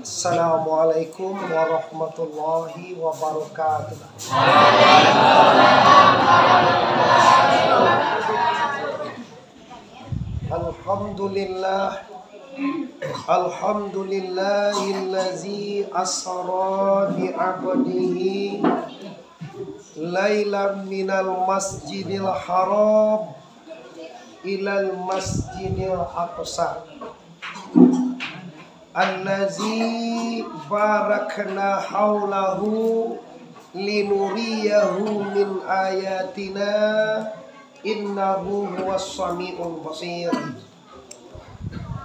Assalamualaikum warahmatullahi wabarakatuh. Alhamdulillah, alhamdulillahillazi asra bi 'abdihi lailan minal masjidil haram ilal masjidil aqsa allazi barakna haulahu linuriyahu min ayatina innahu huwas samiul basir.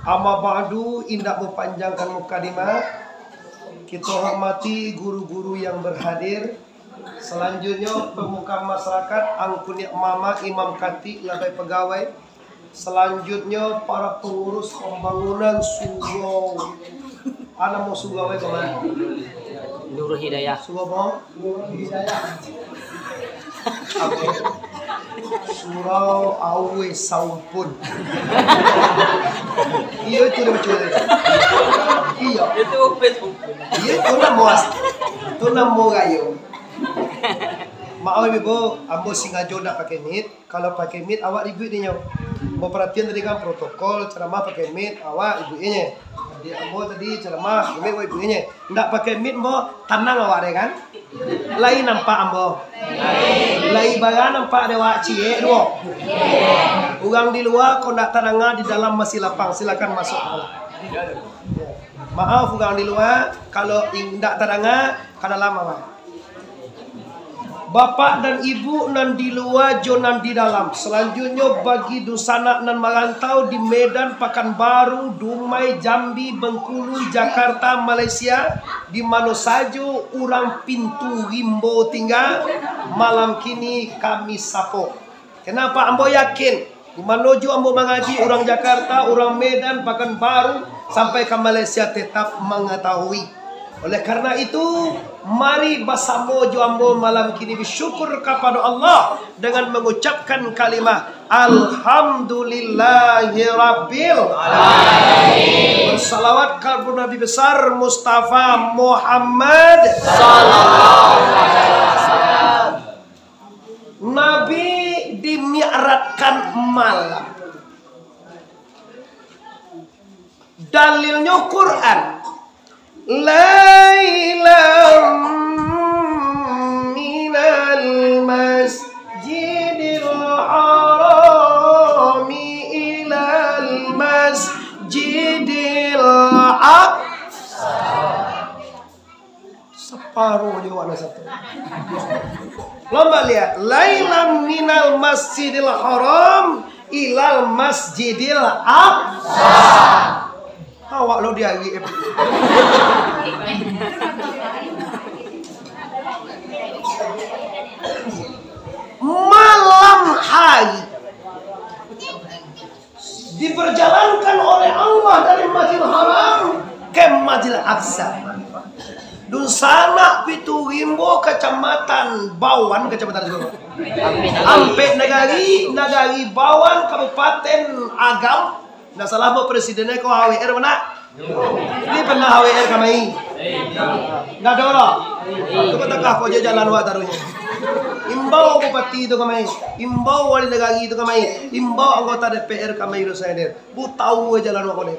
Amma ba'du, indak memanjangkan mukadimah, kita hormati guru-guru yang berhadir. Selanjutnya pemuka masyarakat, angkunya mama, imam khatib, labai pegawai. Selanjutnya para pengurus pembangunan Surau. Ana mau Surau kemana? Nurul Hidayah. Surau Nurul Hidayah. Surau Awe Sampun. Iya itu lucu. Iya. Itu Facebook. Iya itu namuas. Itu namu gayo. Maaf ibu, ambo sengaja nak pakai mic. Kalau pakai mic awak ibu ini nyo. Mau perhatian tadi kan protokol ceramah pakai mic awak ibu ini. Jadi ambo tadi ceramah mic ibu ini. Ndak pakai mic ambo tenang awak deh kan. Lain nampak ambo. Lain bagan nampak ada wak cie dua. Orang di luar kau ndak tenang, di dalam masih lapang, silakan masuk. Maaf orang di luar, kalau ndak tenang kada lama Pak. Bapak dan ibu nan di luar, jo nan di dalam. Selanjutnya bagi dusana nan merantau di Medan, Pekanbaru, Dumai, Jambi, Bengkulu, Jakarta, Malaysia, di mana saja orang pintu Rimbo tinggal, malam kini kami sapo. Kenapa ambo yakin? Di mana jo ambo mengaji, orang Jakarta, orang Medan, Pekanbaru, sampai ke Malaysia tetap mengetahui. Oleh karena itu, mari bersama Ambo malam kini bersyukur kepada Allah dengan mengucapkan kalimat Alhamdulillahirabbil alamin. Bersalawat kepada Nabi besar Mustafa Muhammad sallallahu alaihi wasallam. Nabi dimi'ratkan malam. Dalilnya Quran. Lailam minal masjidil harami ilal masjidil aqsa. Separuh dia warna satu. Lomba lihat. Lailam minal masjidil haram ilal masjidil aqsa. Awak lo dia lagi. Malam hari diperjalankan oleh Allah dari Masjidil Haram ke Masjidil Aqsa. Dusana Pitu Rimbo, Kecamatan Bawan, Kecamatan Ampe Nagari Bawan, Kabupaten Agam. Nah salah mau presidennya kau HWR mana? Ini pernah HWR kami. Nggak ada orang. Itu ketakah kau aja jalan wa taruhnya. Imbau bupati itu kami. Imbau wali negara itu kami. Imbau anggota DPR kami itu saya der. Bu tahu jalan wa kau ni.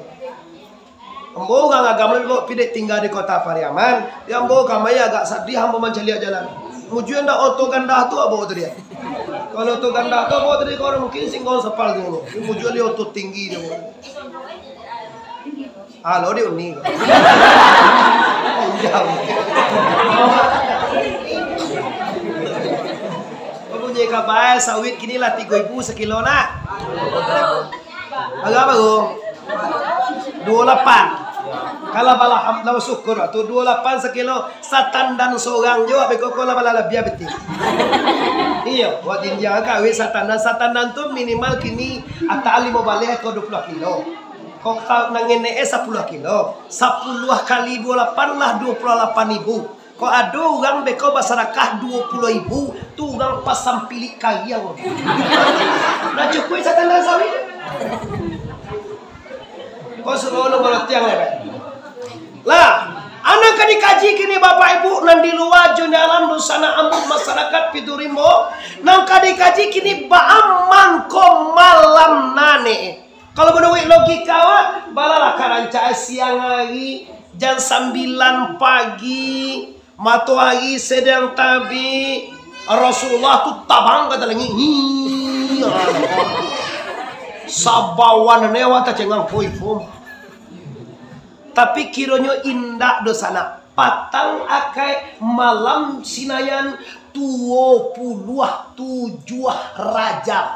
Imbau nggak agama imbau pidek tinggal di kota Pariaman. Imbau kami agak sedih hamba mencari jalan. Mujuan dah auto ganda tu apa tu dia? Kalau auto ganda tu apa tadi kau mungkin singgol sepal tu. Mujuan dia auto tinggi dia. Halo dia unik. Jauh. Kau punya kabar sawit kini lah 3.000 sekilo nak. Agak apa go? 28. Kalau bala hamdlah syukur tu 28 sekilo satan dan seorang jo abe kok la bala lebih betul. Iya, buat India kawe satan dan tu minimal kini ata 5 balik ke 20 kilo. Kok tak nangene 10 kilo. 10 kali 28 lah 28.000. Kok ada orang beko masyarakat 20.000 tu orang pasang pilih kayang. Nah cukup satan dan sawit. Kau suruh lo baru tiang lah. Lah kaji kini Bapak Ibu nan di luar dalam dosana ambut masyarakat Piturimbo nang kaji kini baam mangko malam nane. Kalau menurut logika balalah karanca siang hari jam 9 pagi matahari sedang terbit Rasulullah tu tabang kata lagi sabawan newa ta cengang poifum. Tapi kiranya indah dosana patang akai malam sinayan 27 Rajab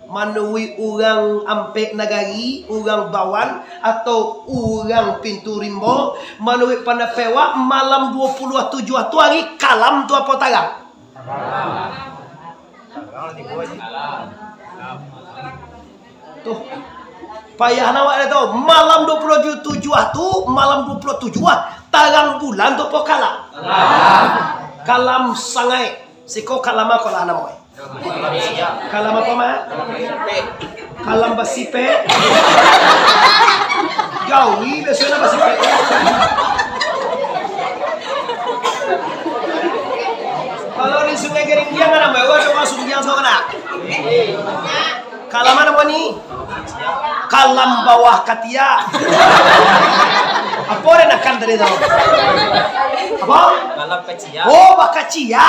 manui orang ampe nagari orang bawan atau orang Piturimbo manui panapewa malam 27 tu hari kalam tu apa tagang tuh payah nawak itu malam 27 tu malam 27 tarang bulan tu pokala kalam sangai siko kalama kola namoy kalam apa mah kalam basipe gawi biasanya basipe kalau di Sungai Gering dia nggak namanya gua cuma sungai so kena kalam mana mau nih kalam bawah katia apa orang akan dari itu apa Kalam kacia. oh bakacia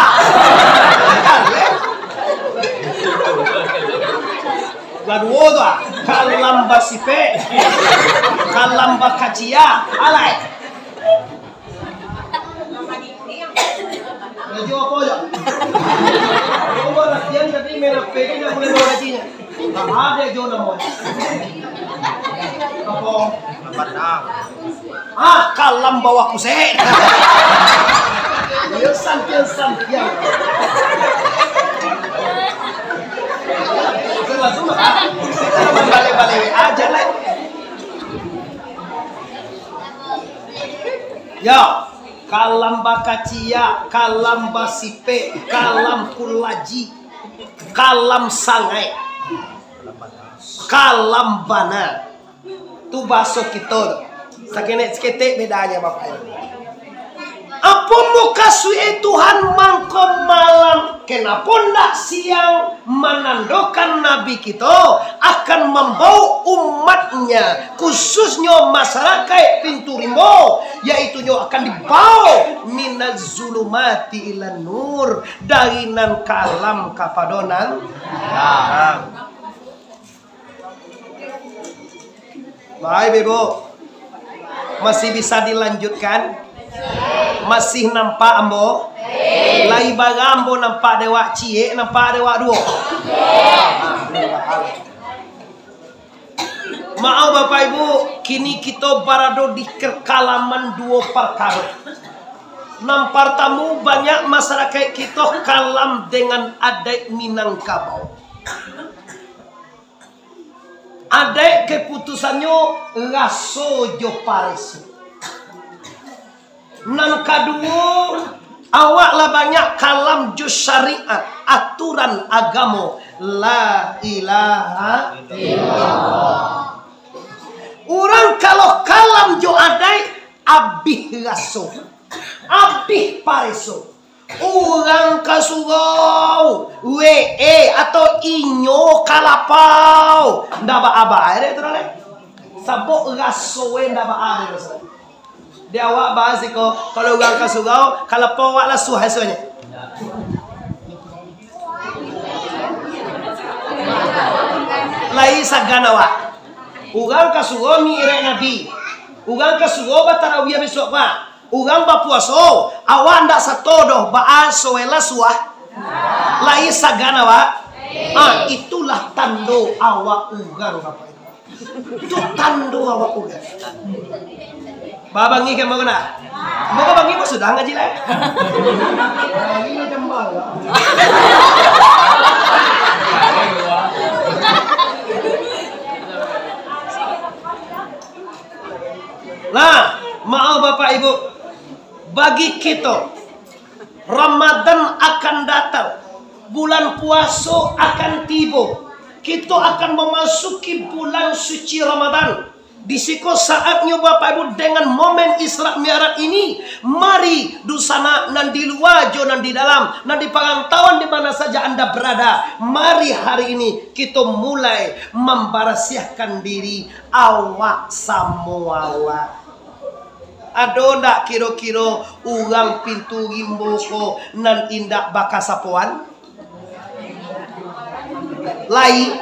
gaduo tuh kalam basipe kalam bakacia alay radio apa aja kamu latihan tapi merah pegi nak boleh bawa gajinya ada jo namo apa padang kalam bawah pusat ya sampian langsung kita balik aja lah ya kalam bakacia kalam basipe kalam kulaji kalam sangai kalam bana tu baso kita sakene sekete bedanya Bapak Ibu apa muka suye Tuhan mangko malam kenapa ndak siang menandakan Nabi kita akan membawa umatnya khususnya masyarakat Piturimbo yaitu akan dibawa minaz zulumati ilan nur dari nan kalam kapadonan baik Ibu masih bisa dilanjutkan masih nampak ambo lai bagambo nampak dewa cie nampak dewa dua maaf Bapak Ibu kini kita barado di kekalaman dua perkara nampar tamu banyak masyarakat kita kalam dengan adat Minangkabau adat keputusannya rasojo paresu nan kedua awaklah banyak kalam jus syariat aturan agama la ilaha illallah orang kalau kalam jo adai abih raso abih pareso orang kasugau atau inyo kalapau ndaba aba air itu nale sabok raso ndaba air dia awak bahas ko kalau orang kasugau kalau powak lah suh hasilnya lai sagana wa orang kasugau mi ire nabi orang kasugau batarawiyah besok pa orang bapuaso awak ndak satodoh baaso ela suah lai sagana wa itulah tando awak ugang apa itu tando awak ugang Babangi kan mau kena? Mau bangi pun sudah ngaji lah. Ini jembal. Nah, maaf Bapak Ibu, bagi kita Ramadan akan datang, bulan puasa akan tiba, kita akan memasuki bulan suci Ramadan. Disiko saatnya Bapak Ibu dengan momen Isra Mi'raj ini, mari dusana nan di luar jo nan di dalam, nan di pangantauan di mana saja Anda berada, mari hari ini kita mulai membarasiahkan diri awak samuala. Ado ndak kira-kira urang pintu gimboko nan indak bakasapoan? Lai.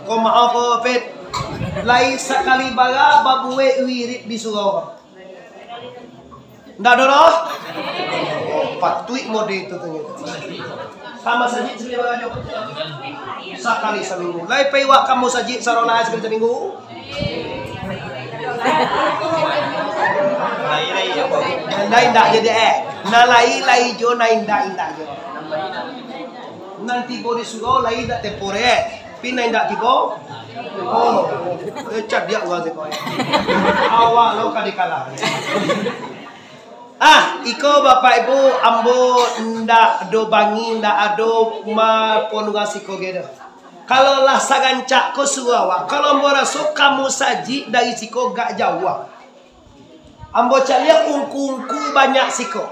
Kau maaf ko pet. Lai sekali baga babuwe wirid di surau. Ndak doroh? Patuik mode itu ternyata. Sama saja sekali baga jo. Sekali seminggu. Lai peiwak kamu saja sarona sekali seminggu. Lai ndak jadi na lai jo na indak jo. Nanti bodi surau lai ndak tempore. Pindah indak tibo. Oh, cat dia uang sekolah. Awak lo kadi kalah. Iko Bapak Ibu ambo ndak do bangi ndak ado ma ponunga siko gedo. Kalau lah sagancak ko suawa, kalau mo rasuk kamu saji dari siko gak jauh. Ambo calia ungku-ungku banyak siko.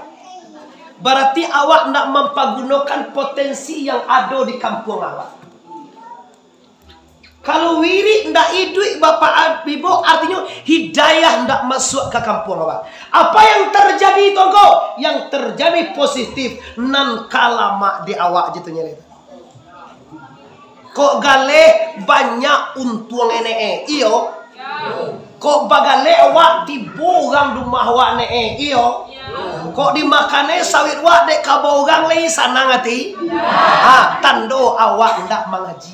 Berarti awak nak mempergunakan potensi yang ada di kampung awak. Kalau wirid ndak idui Bapak Ibu, artinya hidayah ndak masuk ke kampung awak. Apa yang terjadi tongko? Yang terjadi positif nan kalama di awak jitunya itu. Kok gale banyak untung ene iyo? Kok bagale awak tiborang rumah awak ne iyo? Kok dimakane sawit wak dek kaborang lei sana ngati? Tando awak ndak mengaji.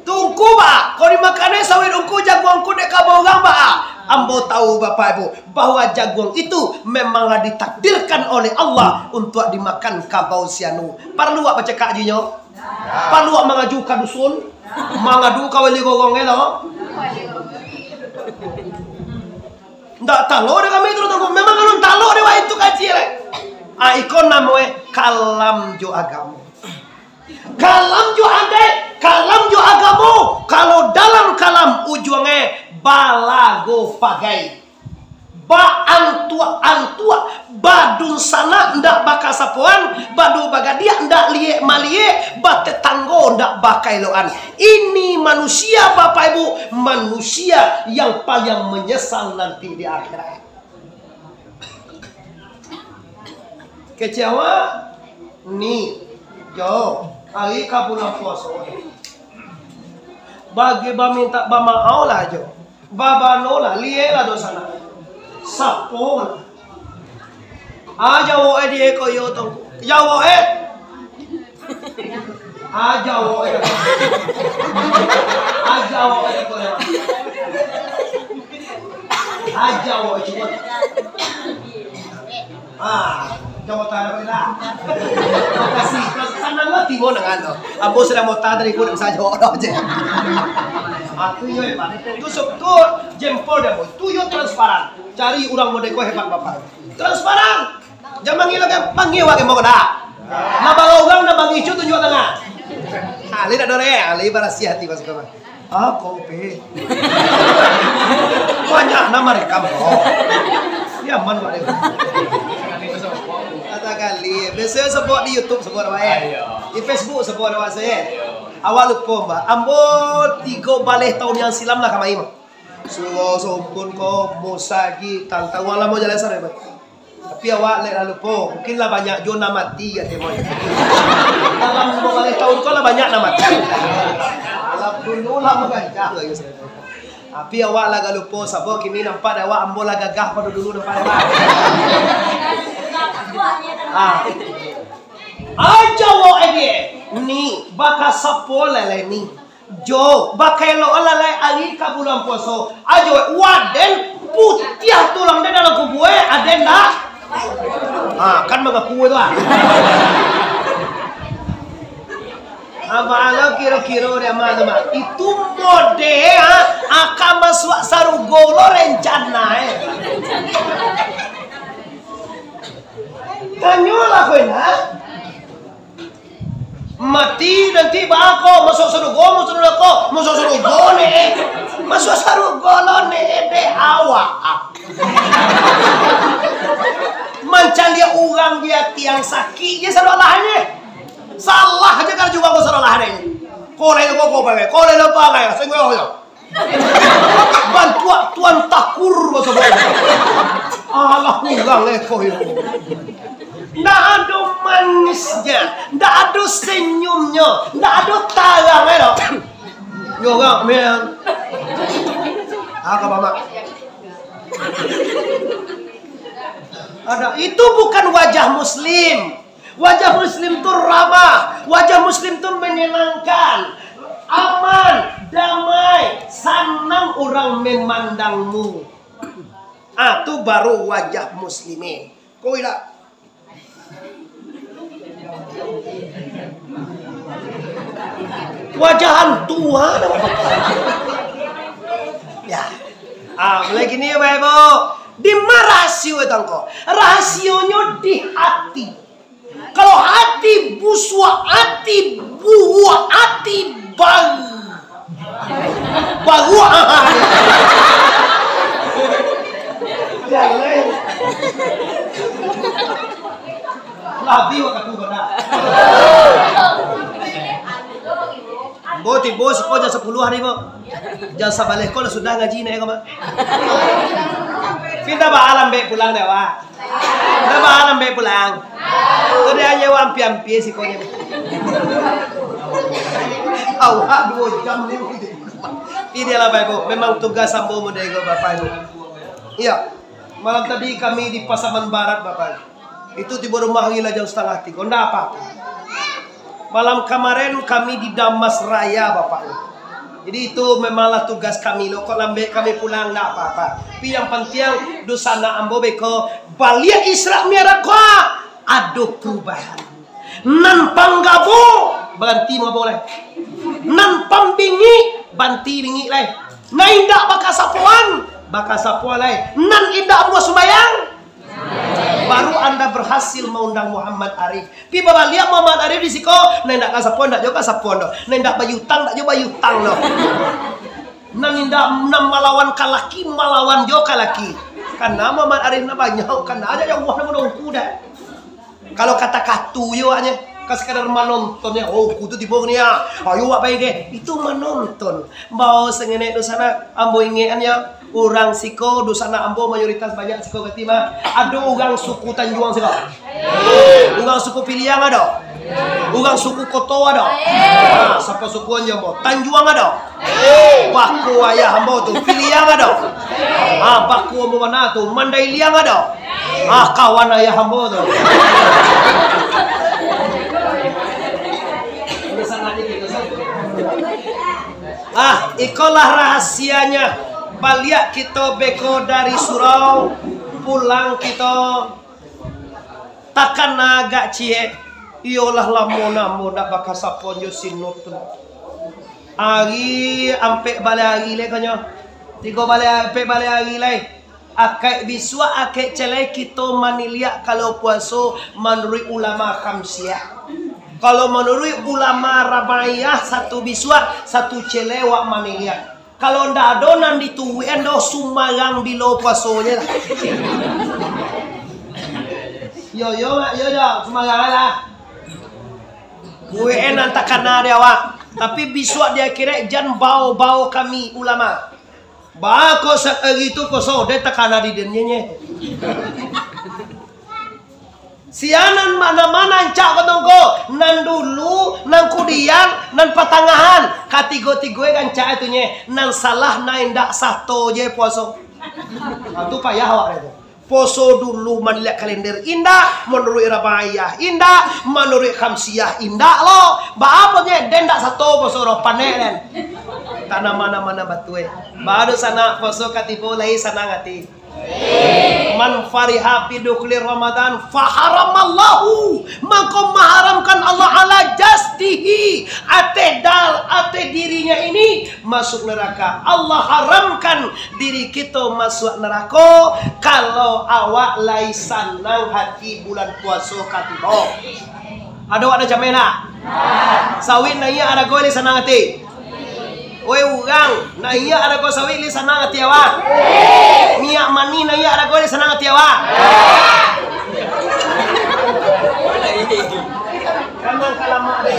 Tungku ba, kau dimakannya sawit ungku jaguangku dek kaborang ba. Ambo tahu Bapak Ibu bahwa jaguang itu memanglah ditakdirkan oleh Allah untuk dimakan kabau sianu. Perlu apa baca kajinya? Perlu apa mengaju ke dusun? Mengadu kawali gogongnya loh. Ndak tahu deh kami itu tunggu. Memang kalau tahu deh itu kaji le. Ikon namanya kalam jo agama. Kalam jo ande, kalam jo agamu. Kalau dalam kalam ujungnya balago pagai. Ba antua badun sana ndak bakasapuan, badu bagadia ndak liye malie, ba tetanggo ndak bakai loan. Ini manusia Bapak Ibu, manusia yang paling menyesal nanti di akhirat. Kecewa nih, jo. Hari bulan puasa. Bagi ba minta ba mau lah jo. Baba nola liye lah dosana. Sapo. Aja wo dia ko yo tong. Ya wo Aja wo Aja wo ko ya. Aja wo coba. Jawa tanah lah. Makasih. Sana lo timo dengan lo. Ambo sudah mau tahu dari kulit saja orang aja. Aku yo hebat. Tu sebut jempol demo. Tu yo transparan. Cari orang modeko hebat Bapak. Transparan. Jangan ngilang yang panggil wage mau kena. Nabang orang nabang icu tunjuk tengah. Ali tak dore. Ali barasi hati masuk kamar. Kopi. Banyak nama rekam. Ya man wale. Kali biasanya sebut di YouTube sebut apa di Facebook sebut apa saya awal lupa mbak ambo 3 balik tahun yang silam lah kami mah suruh sompun ko musagi tantang wala mau jalan sore tapi awak lek lupa mungkin lah banyak jona mati ya temo dalam 2 balik tahun ko lah banyak nama mati alam dulu lah mengajar lagi tapi awak lah lupa sabok kini nampak awak ambo lah gagah pada dulu nampak awak aja wo ege ni baka sapo lele ni jo baka lo lele ali ka bulan puasa aja waden putih tulang de dalam kubue aden dah kan mengaku itu Abalo kira-kira dia mana itu mode akan masuk sarugolo rencana Tanyola ko na. Mati nanti bako masuk surugo ne. Masuk surugo ne de awak. Mencari orang dia tiang sakit dia salahnya. Salah aja kalau juga kau salahnya. Kau lain apa kayak sengoyo. Bantuan tuan takur masa bola. Allah kurang kau itu. Nggak ada manisnya, nggak ada senyumnya, nggak ada tarangnya loh. Yoga men. Apa mama? Ada itu bukan wajah Muslim. Wajah Muslim itu ramah, wajah Muslim itu menyenangkan. Aman, damai, senang orang memandangmu. Itu baru wajah muslimin. Kau tidak? Wajahan Tuhan. Ya. Mulai gini ya Bapak Ibu. Di mana rasio itu engkau? Rasionya di hati. Kalau hati buswa, hati buah, hati baru. Baru jangan. Labi waktu itu benar. Boti bos kau jam 10 hari mo. Jam sabalik kau sudah ngaji na kau mah. Pindah alam be pulang deh wah. Pindah alam be pulang. Kau dia hanya wampi si kau nya. Awak 2 jam ni. Ini lah Bapak Ibu. Memang tugas sambo mo deh Bapak Ibu. Iya. Malam tadi kami di Pasaman Barat Bapak. Itu tiba rumah gila jam 2:30. Kau ndak apa? Malam kemarin kami di Damas Raya Bapak. Jadi itu memanglah tugas kami loh. Kok lambe kami pulang ndak apa-apa. Tapi yang penting dosana ambo beko balia Isra Mi'raj ada perubahan. Nan panggabo banti mau boleh. Nan pambingi banti bingi lai. Nan indak bakal sapuan lai. Nan indak mau sembayang. Baru Anda berhasil mengundang Muhammad Arif. Pi baba lihat Muhammad Arif di siko, nendak kasapuan dak juga kasapuan do. Nendak bayutang dak juga bayutang do. Nanindak nam malawan kalaki malawan jo kalaki. Karena Muhammad Arif na banyak karena ada yang wah nama kuda. Kalau kata katu yo aja sekadar menontonnya, oh kudu dibongnya, ayo apa ini? Itu menonton. Mau sengene do sana ambo ingeannya orang siko do sana ambo mayoritas banyak siko ketima. Ada orang suku Tanjuang siko. Orang suku Piliang ada. Orang suku Koto ada. Nah, siapa sukuannya ambo? Tanjuang ada. Baku ayah ambo tuh Piliang ada. Baku ambo mana tuh? Mandailiang ada. Kawan ayah ambo tuh. Ikolah rahasianya. Balik kita beko dari surau, pulang kita takkan agak cie. Iyalah lamona bakal sapon yo sinut. Ari ampe balik hari le kanyo. 3 balik hari le. Akai biswa akai celai kita manilia kalau puasa menurut ulama khamsiyah. Kalau menurut ulama Rabayah 1 biswa 1 celewak manilia. Kalau ndak adonan dituwin do sumarang bilo pasonya lah. Yo sumarang lah. Uen antakan dia wak. Tapi biswa dia kira jan bau kami ulama. Bako sak gitu koso dia takana di dennya. Sianan mana-mana cak ketongko nan dulu nan kudian nan patangahan katigo-tigoe kan cak itunya nan salah nan ndak satu je puasa. Itu payah awak itu. Poso dulu melihat kalender indah menurut Rabayah indah menurut khamsiyah indah lo. Ba apa je den ndak satu poso ro panen. Tanah mana-mana batue. Baru sana poso katipo lai sana ngati. Man fariha bidukli Ramadan faharamallahu, maka mengharamkan Allah ala jasdihi, ate dirinya ini masuk neraka. Allah haramkan diri kita masuk neraka kalau awak lai sanang hati bulan puasa katibo. Ada camena. Sawit na iya ada ko li sanang ati. Oi urang na iya ada ko sawit li sanang ati awa. Minyak mani na iya ada ko li sanang ati awa. Kanang kalama deh.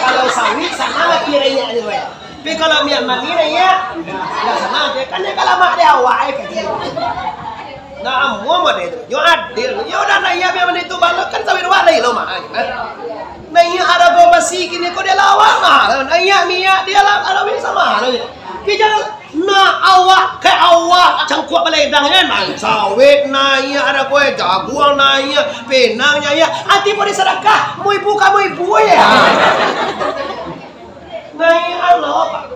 Kalau sawit sanang ati iya ni we. Tapi kalau minyak mani na iya enggak sanang ati kan kalama dia awak Nah, mau mana itu? Yo adil. Yo udah na iya biar itu balik kan sawit wa lai lo mah. Nah iya ada go basi kini kau dia lawan mah. Nah iya minyak dia ada bisa mah. Kita na awak ke awak cangkuak beledang kan mah. Sawit na iya ada go jaguang na iya penangnya iya. Ati pun disedekah. Mu ibu kamu ibu ya. Nah iya Allah.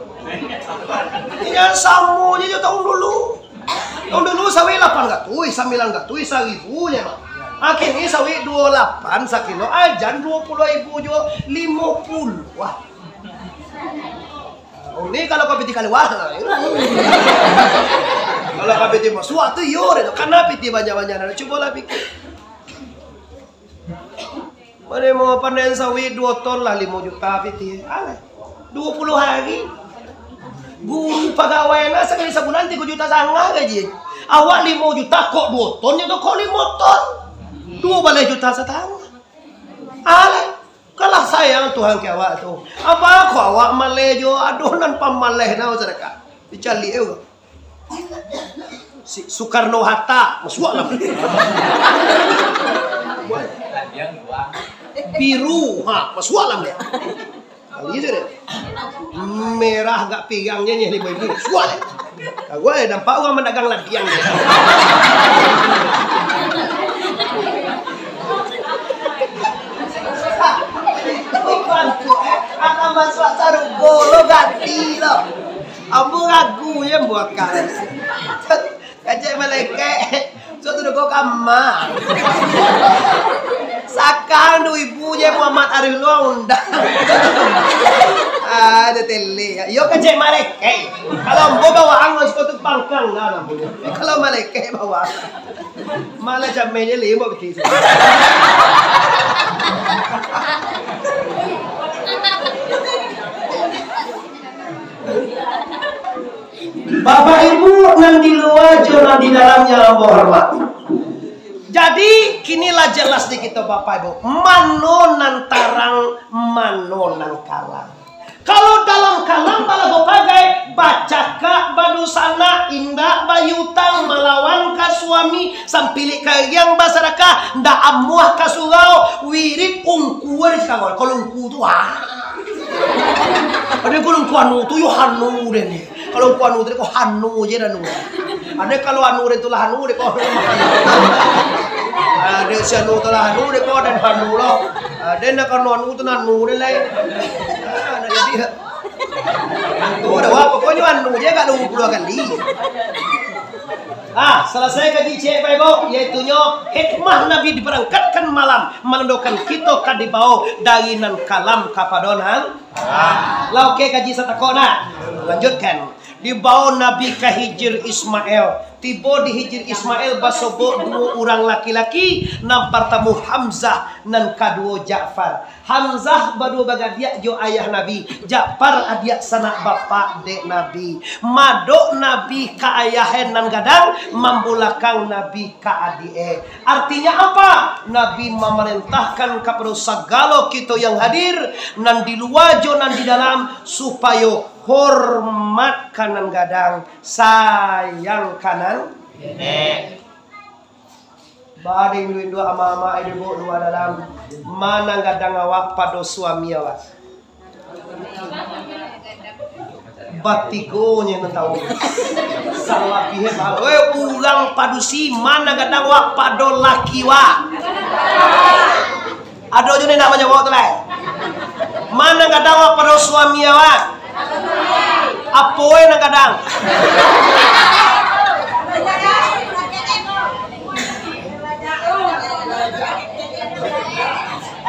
Ini samu je tahun dulu. Tahun dulu sawit 8 gatui, 9 gatui 1.000 nya mah. Akhirnya sawit 28 sakilo ajan 20.000 jo 50. Wah. Oh, ini kalau kau piti kali wah. Kalau kau piti masuk tu yo itu karena piti banyak-banyak. Coba lah pikir. Mana mau panen sawit 2 ton lah 5 juta piti. Alah. 20 hari. Guru pegawai na sekali sebulan 3 juta sangat gaji. Awak 5 juta kok 2 ton itu kok 5 ton. 2 juta setengah. Alah, kalah sayang Tuhan ke awak tu. Apa kok awak malejo adonan pamaleh na sedekah. Dicali eu. Si Soekarno Hatta masuk lah. Biru, masuk lah dia. Kali itu deh. Merah gak pigangnya nih 5.000. Sual. Gue nampak orang mendagang lampiang. Akan masuk sarung bolo ganti lo. Ambu ragu ya buat kalian. Kacau melekek. Suatu doko kamar. Sakang do ibunya Muhammad Arif lo undang. Ada tele. Yo kacau melekek. Kalau ambu bawaan masuk ke pangkang lah nampunya. Kalau melekek bawa. Malah jamnya lima betis. Bapak Ibu nan di luar nan di dalamnya Allah hormat. Jadi kinilah jelas di kita Bapak Ibu. Mano nan tarang, mano nan kalang. Kalau dalam kalang balago pagai bacaka badusana indah bayutang melawan ka suami sampilik kayang basaraka nda amuah ka surau wirid ungkuar kagol. Kalau ungku tu ada kalau ungku anu tu yo hanu deh nih. Kalau ku anu tadi ko hanu je anu. Ada kalau anu itu lah anu de ko. Ada si anu tu lah anu de ko dan hanu lo. Ada nak anu tu anu de lai. Ada jadi. Udah wah pokoknya anu je gak 20 kali. Selesai kaji cek Pak Ibu, yaitunya hikmah Nabi diberangkatkan malam menendokan kita kadibau dari nan kalam kapadonan. Oke kaji satakona. Lanjutkan. Dibawa Nabi ke Hijir Ismail. Tiba di Hijir Ismail basobo 2 orang laki-laki nam pertama Hamzah nan kedua Ja'far. Hamzah badu bagadia jo ayah Nabi. Ja'far adia sanak bapak dek Nabi. Madok Nabi ka ayahen nan gadang mambulakang Nabi ka adie. Artinya apa? Nabi memerintahkan kepada segala kita yang hadir nan di luar jo nan di dalam supaya hormat kanan gadang, sayang kanan nenek. Bading duit dua ama-ama ibu dua dalam mana gadang awak pada suami awak. Batikonya tahu. Salah pihak ulang padusi mana gadang awak pada laki wa. Ada juga namanya awak tu lah. Mana gadang awak pada suami awak. Apoy na kadang.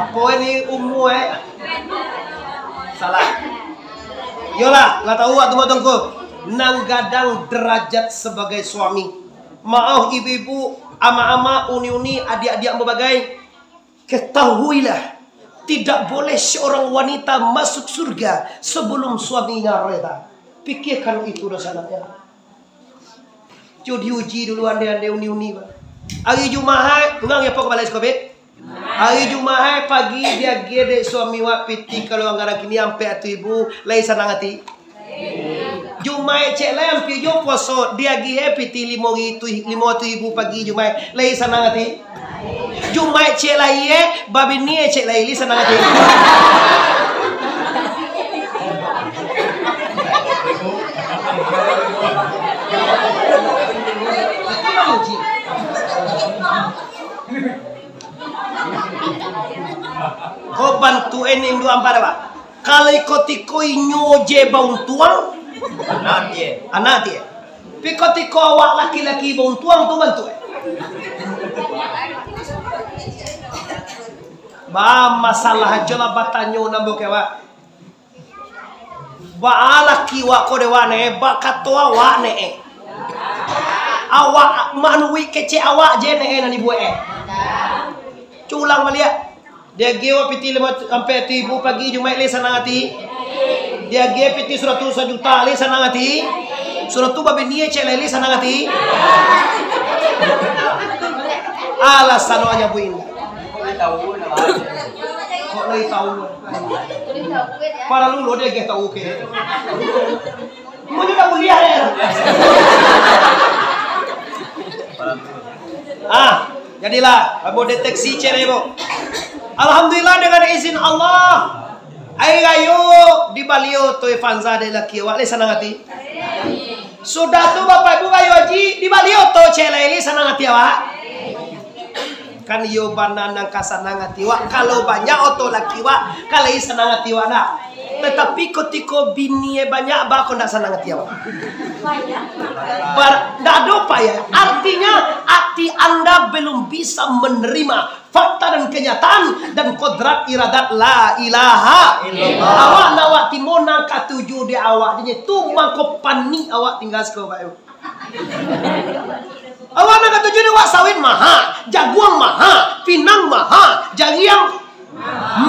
Apoy ni umu salah. Yolah, nggak tahu atau tunggu. Nang gadang derajat sebagai suami. Maaf ibu-ibu, ama-ama, uni-uni, adik-adik berbagai. Ketahuilah Tidak boleh seorang wanita masuk surga sebelum suaminya reda. Pikirkan itu dosanya. Jadi uji dulu anda uni-uni. Hari Jumat, enggak ya pok balai skobet. Hari Jumat pagi dia gede suami wa piti kalau anggaran kini sampai atu ibu lai sanang hati. Jumat cek lai ampi jo poso dia gihe piti limo ibu pagi Jumat lai sanang hati. Jumat cek lai babi ni cek lai li sanang hati. Kau bantuin Indo ampar pak. Kalau ikut nyoje baung tuang, anak dia. Pikot awak laki-laki baung tuang tu bantu. Ba masalah jola batanyo nambo kewa. Ba laki wa ko dewane ba katoa wa ne. Awak manui kece awak je ne nani buat culang malia. Dia gewa piti lima sampai ibu pagi Jumat le sanang hati. Dia ge piti surat tu 1 juta le sanang hati. Surat tu babe nie cek le sanang hati. Alasan aja bu Indah. Kok lagi tahu? Para lulu dia ge tahu ke. Mau juga mulia ya. Jadilah abu deteksi cere ibu. Alhamdulillah dengan izin Allah. Ayo di Balio tu Evanza de laki wale sanang hati. Sudah tu Bapak Ibu ayo haji di Balio tu cere ini sanang hati awak. Kan yo banana kasanang hati wak kalau banyak oto laki wak kalau sanang hati wak dah. Tetapi ketika bini banyak bakon tak sanang hati awak. Tak ada apa ya. Artinya hati anda belum bisa menerima fakta dan kenyataan dan kodrat iradat la ilaha illallah. Awak nawak timona katuju di awak jadi tu mangko panik awak tinggal sekolah bayu. Awak nak katuju di awak sawit maha, jaguang maha, pinang maha, jagiang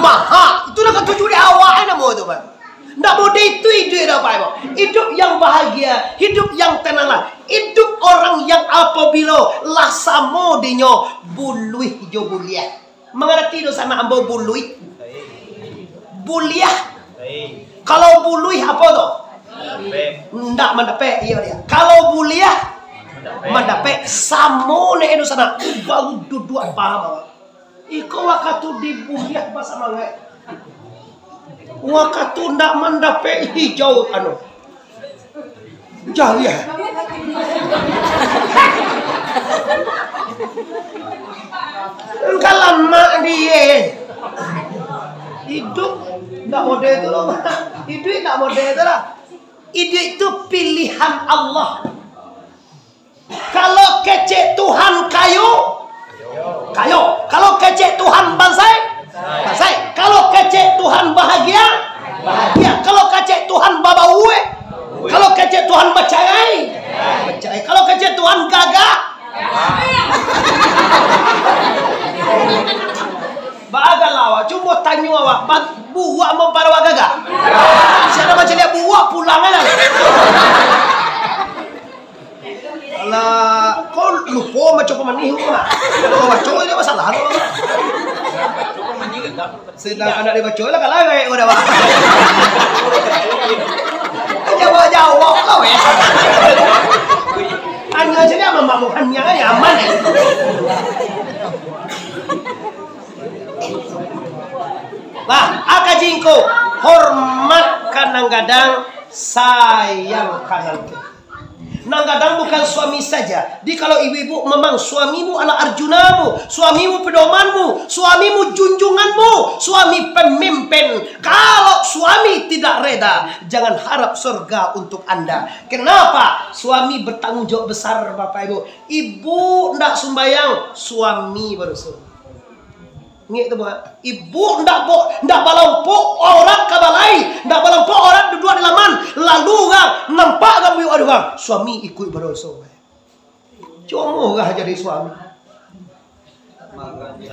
maha. Itu nak katuju di awak nak mau tu bayu. Ndak boleh itu hidup apa ibu? Hidup yang bahagia, hidup yang tenanglah, hidup orang yang apabila lasamo dinyo buluih jo buliah. Mengerti dosa nak ambo buluih? Buliah. Kalau buluih apa tu? Ndak mendape iya dia. Kalau buliah mendape samo ne dosa nak baru duduk paham. Iko wakatu di buliah bahasa mangai. Waktu ndak mendapat hijau anu jauh ya. Kalau mak dia hidup ndak model itu loh. Hidup ndak model itu lah. Hidup itu pilihan Allah. Kalau kecek Tuhan kayu. Kalau kecek Tuhan bansai. Kalau kecek Tuhan bahagia. Kalau kecek Tuhan babaue. Kalau kecek Tuhan bacai. Kalau kecek Tuhan gagah. Baga lawa cuma tanya awak buak memparwa gagah. Siapa baca dia buak pulang aja. Alah, kau lupa macam pemanihu lah. Kau baca dia masalah. Sedang anak dia baca lah kalau kayak udah wah. Jawab kau ya. Hanya saja dia memamukannya nyaman. Lah, akajingko hormat kadang-kadang sayang kadang-kadang. Nanggadang bukan suami saja. Di kalau ibu-ibu memang suamimu adalah arjunamu, suamimu pedomanmu, suamimu junjunganmu, suami pemimpin. Kalau suami tidak reda, jangan harap surga untuk anda. Kenapa? Suami bertanggung jawab besar Bapak Ibu. Ibu ndak sembayang, suami bersuami. Nggak itu bukan? Ibu ndak balampok orang kabalai, ndak balampok orang duduk di laman, lalu kan nampak kamu aduh kan, suami ikut berdosa. Cuma gak jadi suami. Kalau dia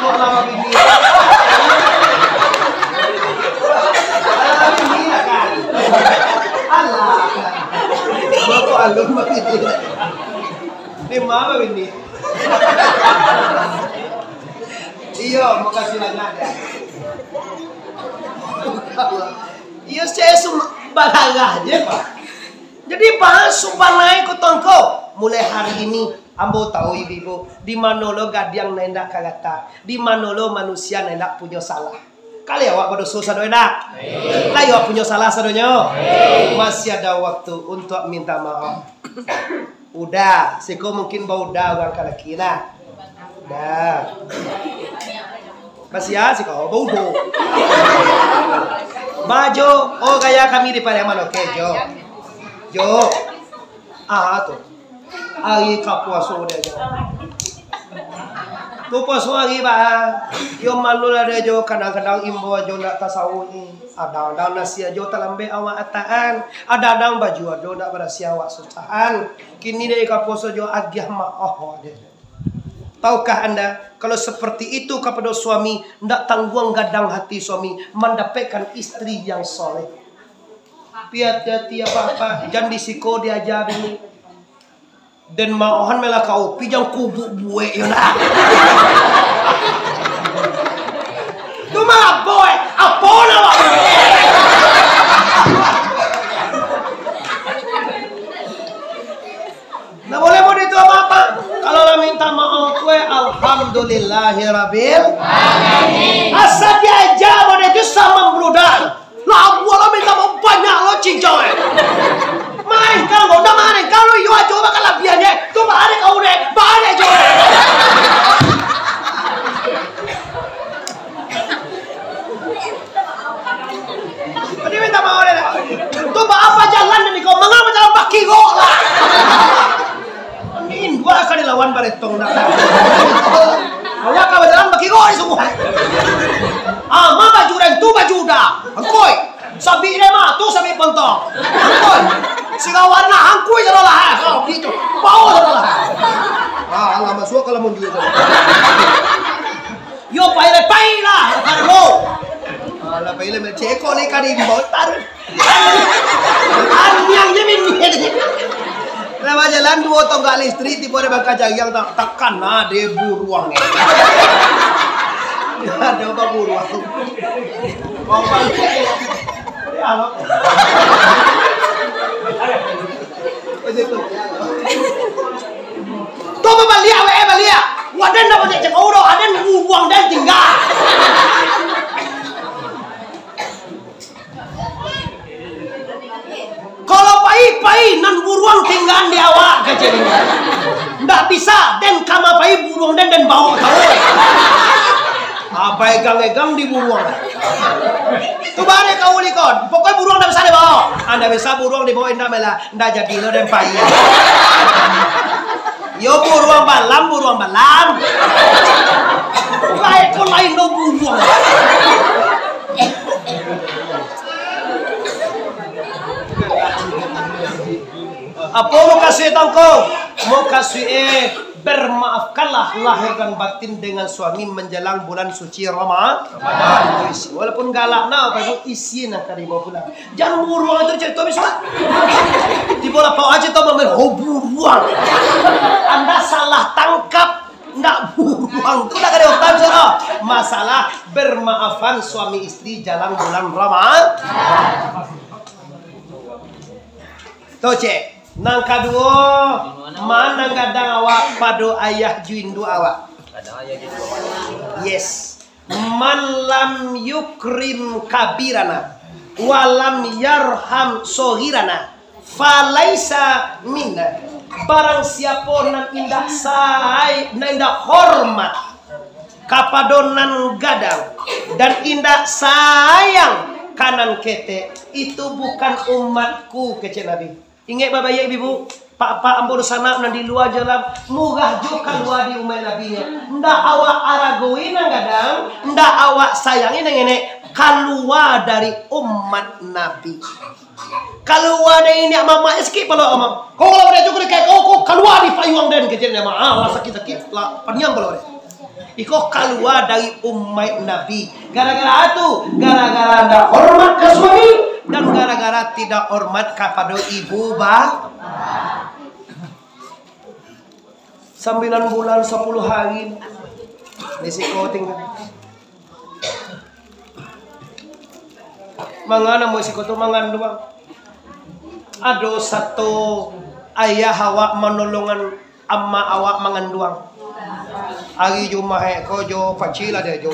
kok lama bini. Bini kan. Allah. Kok alun bini. Di mana bini? Iya, makasih banyak ya. Iya, saya balaga aja, Pak. Jadi bahas supanai ku tongko. Mulai hari ini ambo tahu ibu di manolo gadiang nendak kagata, di manolo manusia nendak punya salah. Kali awak pada susah doenak. Lah awak punya salah sadonyo. Masih ada waktu untuk minta maaf. Udah, siko mungkin bau udah orang kalakina. Udah. Masih ya siko bau do. Bajo, oh kayak kami di Pareman oke, Jo. Tuh. Ai kapuaso dia Jo. Tu puaso lagi ba. Yo malu lah dia Jo, kadang-kadang imbo Jo nak tasawu ni. Ada nasi Jo talambe awak ataan. Ada baju Jo nak berasia awak susahan. Kini dia kapuaso Jo agiah maoh dia. Tahukah Anda, kalau seperti itu kepada suami, tidak tanggung gadang hati suami, mendapatkan istri yang soleh. Hati-hati apa-apa, jangan disiko diajar ini. Dan mauhan mela kau, pijang kubuk buwe yun ah. Itu malah boy, apa nama? Nah boleh mau itu apa-apa. Kalau lo minta maaf gue, alhamdulillahirabbil alamin. Asal dia aja mau itu sama brudan. Lah gua lo minta maaf banyak lo cincang. Main kalau udah main kalau yo coba kalabiannya tuh bare kau deh, bare coba. Dia minta maaf deh. Tuh apa jalan nih kau mengapa jalan baki kok lah. Gua akan dilawan baretong dah. Awak kau jalan bagi kau semua. Ma baju dan tu baju dah. Angkoi. Sabi ni mah tu sabi pontong. Angkoi. Singa warna angkoi jalan lah. Kau gitu. Bau jalan lah. Allah masuk kalau mau juga. Yo pai lah. Karlo. Allah pai le ceko ni kadi bau tar. Yang jemin ni. Lama jalan dua tonggak listrik tiba ada bakal yang tekan nah dia buruang ada apa buruang ngomong tuh balia balia wadah dapat cek euro ada buruang dan tinggal kalau pai nan buruang tinggal di awak kecilnya. Ndak bisa dan kama pai buruang dan bau tahu. Apa egang di buruang. Tu bare kau likon. Pokoknya buruang ndak bisa dibawa. Anda bisa buruang dibawa ndak mela ndak jadi lo dan pai. Yo buruang balam. Lain pun lain lo buruang. Apa mau kasih tangko? Mau kasih bermaafkanlah lahir dan batin dengan suami menjelang bulan suci Ramadan. Walaupun galak nah, apa itu isi nak kali mau pulang. Jangan buruang itu cerita bisa. Tiba lapau aja tahu main buruang. Anda salah tangkap. Ndak buruang itu nak ada otak sana. Masalah bermaafan suami istri jalan bulan Ramadan. Tuh cek. Nang kedua, mana gadang awak padu ayah juindu awak? Yes. Man lam yukrim kabirana walam yarham sohirana falaisa minna. Barang siapa nan indah say, nan indah hormat kapadonan gadang dan indah sayang kanan kete, itu bukan umatku kece Nabi. Ingat bapak ya ibu, pak ambo sana nanti luar jalan murah juga luar di umat nabinya. Ndak awak aragoin nang gadang, ndak awak sayangin nang ini keluar dari umat Nabi. Keluar dari ini mama eski kalau ama. Kau kalau ada juga kayak kau keluar di payung dan kecilnya mah sakit lah panjang kalau ada. Iko keluar dari umat Nabi. Gara-gara itu, gara-gara tidak hormat ke suami dan gara-gara tidak hormat kepada ibu bapak. 9 bulan 10 hari risiko tinggal. Mangana mo risiko tu mangan doang. Ado satu ayah awak menolongan amma awak mangan doang. Hari Jumat ko jo pacila dia jo.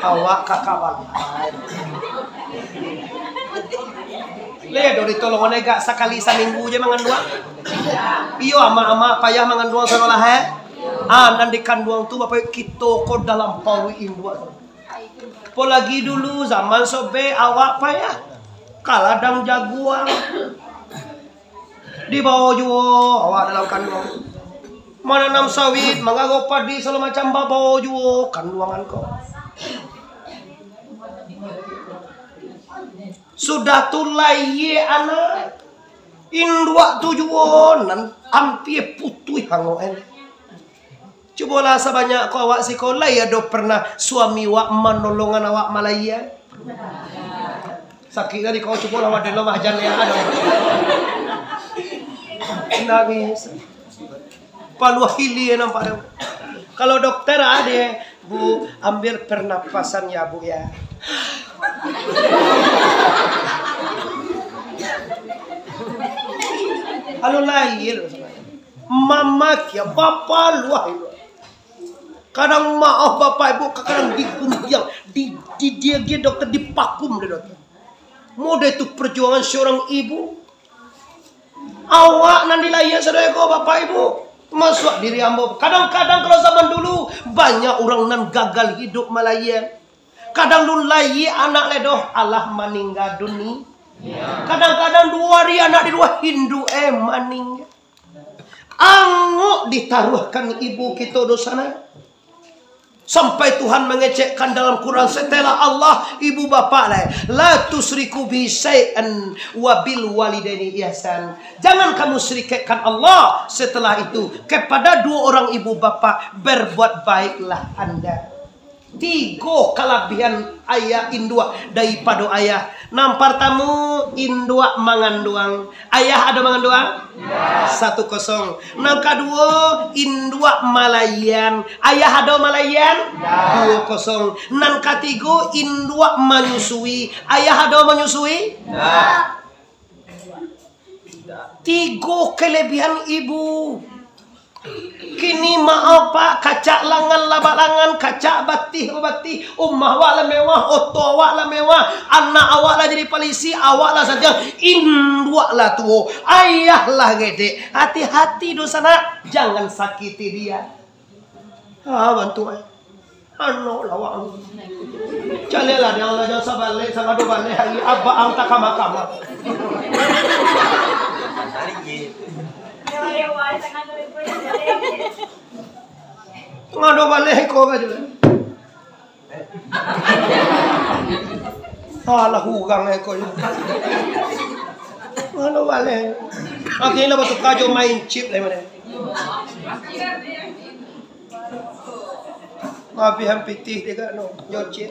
Awak kakabal. Ledo ditolong onega sekali seminggu je mangan doang. Iyo ama payah mangan doang sekolah he. Nanti kanduang tu bapak kita ko dalam pawi indua. Apalagi dulu zaman sobe awak payah. Kaladang jaguang. Di bawah juo awak dalam kanduang. Menanam sawit, mengago padi segala macam bawah juo kanduangan ko. Sudah tulai ye anak indua tujuan nan ampie putui hangoen. Cobalah sebanyak kau awak sekolah ya do pernah suami wak menolongan awak Malaya. Sakit tadi kau cobalah awak dalam majan ya ada. Nangis. Palu hili nampak. Kalau dokter ada, Bu, ambil pernapasan ya Bu ya. Halo lahir mama kia bapak luah itu. Kadang maaf bapak ibu kadang digunjang di dia dokter dipakum deh dokter. Mudah itu perjuangan seorang ibu. Awak nanti lahir saudara kau bapak ibu. Masuk diri ambo. Kadang-kadang kalau zaman dulu banyak orang nan gagal hidup Malaya. Kadang dulu layi anak ledoh Allah meninggal dunia. Kadang-kadang dua hari anak di dua Hindu meninggal. Anguk ditaruhkan ibu kita dosana. Sampai Tuhan mengecekkan dalam Quran setelah Allah ibu bapa la tusriku bi syai'an wa bil walidaini ihsan. Jangan kamu serikatkan Allah setelah itu kepada dua orang ibu bapa berbuat baiklah Anda. 3 kelebihan ayah indua daripada ayah. Nampar tamu indua mangan doang. Ayah ada mangan doang? 1-0. Nang kedua indua malayan. Ayah ada malayan? 2-0. Nang ketiga indua menyusui. Ayah ada menyusui? 3 kelebihan ibu. Kini maaf pak, kaca langan labak langan, kaca batih ummah awak lah mewah, oto awak lah mewah, anak awak lah jadi polisi, awak lah saja induk lah tuh, ayah lah gede. Hati-hati dosa nak, jangan sakiti dia. Bantu ayah. Ano lawang. Calelah dia Allah jangan sabalik sama do balik hari abba ang takama-kama. Ngado balik ko ka dyan. Alah hugang ko yun. Ngado balik. Akin na ba ito kadyo main chip lang man. Mabihan pitih dia no, jocit.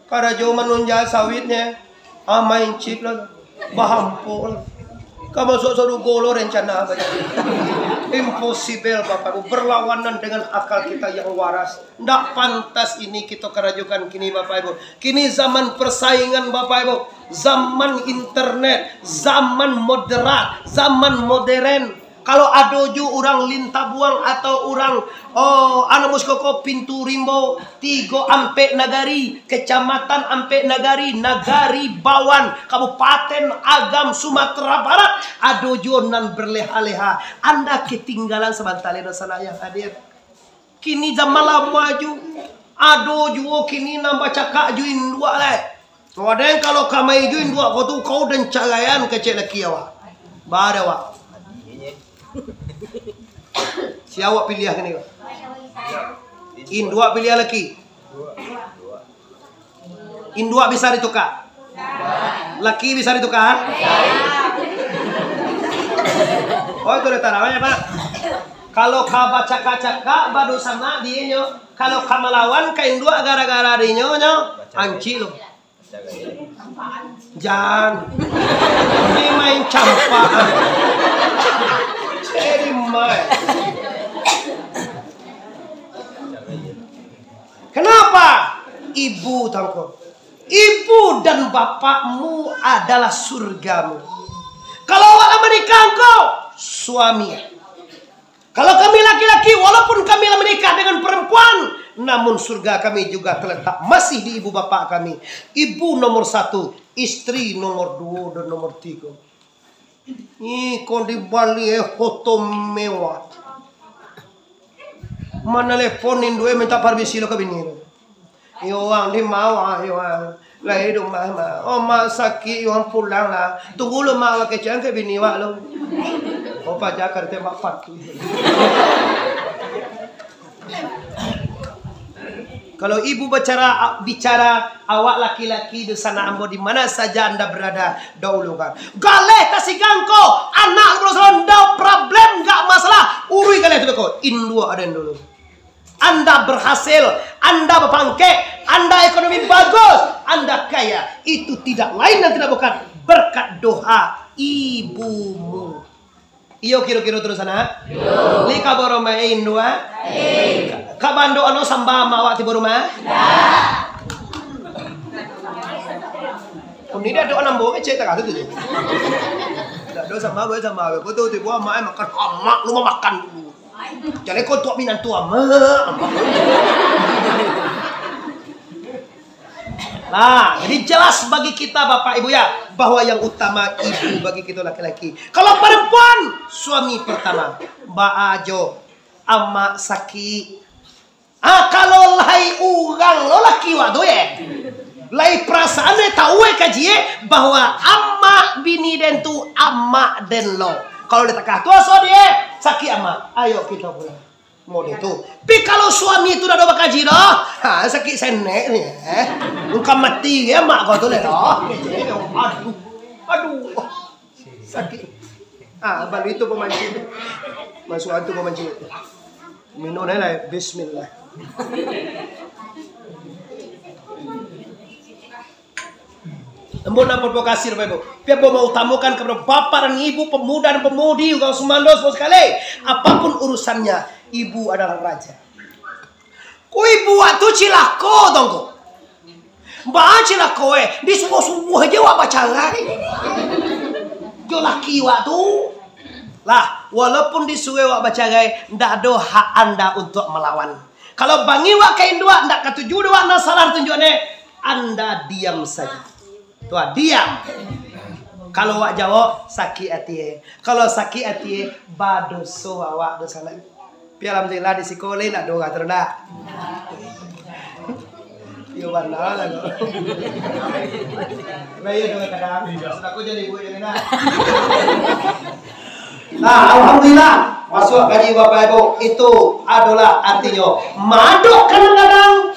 Kada jo manunja sawitnya, main chip lang, bahampo lang. Kamu suruh golo rencana apa? Impossible Bapak, berlawanan dengan akal kita yang waras. Tidak pantas ini kita kerajukan kini Bapak Ibu. Kini zaman persaingan Bapak Ibu, zaman internet, zaman moderat, zaman modern. Kalau ada ju orang lintah buang atau orang anu muskoko pintu rimbo 3 ampe nagari, kecamatan ampe nagari, nagari Bawan, Kabupaten Agam Sumatera Barat, ada ju nan berleha-leha. Anda ketinggalan sebentar sana yang hadir. Kini zaman maju, ada ju kini nambah cakak juin dua lah. Wadah kalau kamai juin dua kau dan cagayan kecil lagi awak. Barawa. Si awak pilih ni. Indua pilih lagi. Indua bisa ditukar? Laki bisa ditukar? Oh itu namanya Pak. Kalau kau baca kaca baru sama dia nyo. Kalau kau melawan ke Indua gara-gara dia nyo anci lo. Jangan. Ini main campaan. Jadi main. Kenapa? Ibu tangko. Ibu dan bapakmu adalah surgamu. Kalau awak menikah engkau suami. Kalau kami laki-laki walaupun kami menikah dengan perempuan, namun surga kami juga terletak masih di ibu bapak kami. Ibu nomor 1, istri nomor 2 dan nomor 3. Ini kau di Bali foto mewah. Mana teleponin dua minta permisi lo ke bini. Yo ang di mau yo ang lai do mama. Oh ma sakit yo ang pulang lah. Tunggu lo ma ke jangan ke bini wa lo. Oh pa Jakarta bapak. Kalau ibu bicara awak laki-laki di sana ambo di mana saja anda berada dahulukan. Galeh kasih gangko anak bersolong problem nggak masalah urui galeh itu kok Indua ada dulu. Anda berhasil, Anda berpangkek, Anda ekonomi bagus, Anda kaya. Itu tidak lain dan tidak bukan berkat doa ibumu. Iyo kira-kira terus sana. Lika boroma Indua. Kabando ano samba mawa ti boroma? Kung hindi doon ang buong ecek tak ada tu. Doon sama betul tu buah mai makan amak lu makan dulu. Jadi kau tuak minan tua Nah, jadi jelas bagi kita Bapak Ibu ya bahwa yang utama ibu bagi kita laki-laki. Kalau perempuan suami pertama, Mbak Ajo, ama Saki. Kalau lai urang lo laki wado ya. Lai perasaan tahu kaji bahwa ama bini den tu ama den lo. Kalau dia takah tua so dia Saki ama, ayo kita pulang. Mau itu. Tapi kalau suami itu udah doa kaji doh, sakit senek nih. Bukan mati ya mak kau tuh loh. Aduh, sakit. Baru itu pemancing. Masuk itu pemancing. Minum lah, Bismillah. Embun dan provokasi Bapak Ibu. Biar mau utamakan kepada bapak dan ibu, pemuda dan pemudi, kau sumando semua sekali. Apapun urusannya, ibu adalah raja. Ku ibu waktu cilako dongko. Mbak cilako di semua aja wak bacangai. Jo laki waktu. Lah, walaupun disuwe wak bacangai, ndak ada hak Anda untuk melawan. Kalau bangi wak kain dua, ndak ketujuh dua, anda salah tunjuknya, Anda diam saja. Tuh diam. Kalau wak jawab sakit hati. Kalau sakit hati badoso awak dosa lagi. Biar alhamdulillah di sekolah nak doa ternak. Yo mana lah. Bayi doa kadang. Aku jadi ibu jadi nak. Nah, alhamdulillah masuk gaji Bapak Ibu itu adalah artinya madok kadang-kadang,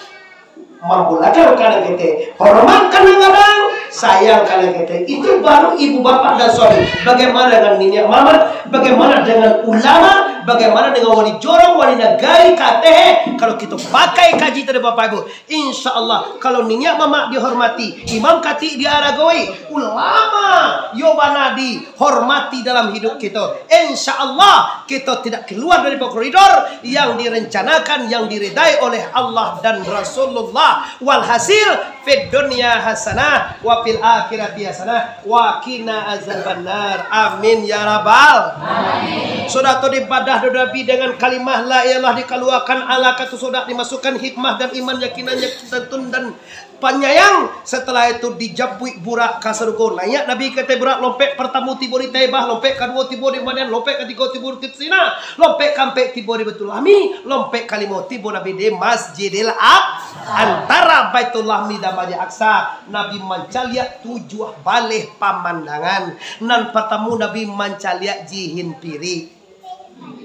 membulakan kadang kita, hormat kadang-kadang, sayang kadang kita. Itu baru ibu bapak dan suami. Bagaimana dengan minyak mama? Bagaimana dengan ulama? Bagaimana dengan wali jorong, wali negari, KTH? Kalau kita pakai kaji dari Bapak Ibu, insya Allah kalau minyak mama dihormati, imam kati diaragoi, ulama yobana dihormati dalam hidup kita, insya Allah kita tidak keluar dari koridor yang direncanakan, yang diridai oleh Allah dan Rasulullah. Walhasil fid dunya hasanah wa fil akhirati hasanah wa qina azabannar. Amin ya rabbal alamin. Sudah tu ibadah dodabi dengan kalimah la ilaha dikeluarkan ala kata sudah dimasukkan hikmah dan iman yakinannya tentun dan penyayang. Setelah itu dijabui burak kasurgo layak Nabi kata burak lompek pertama tibo di Taibah, lompek kedua tibo di Madian, lompek ketiga tibo di Sina, lompek kampe tibo di Baitul Lahmi, lompek kalimah tibo Nabi di Masjidil Aqsa antara Baitul Lahmi dan Masjid Aqsa. Nabi mencaliak tujuh balik pemandangan nan pertama Nabi mencaliak jihin piri.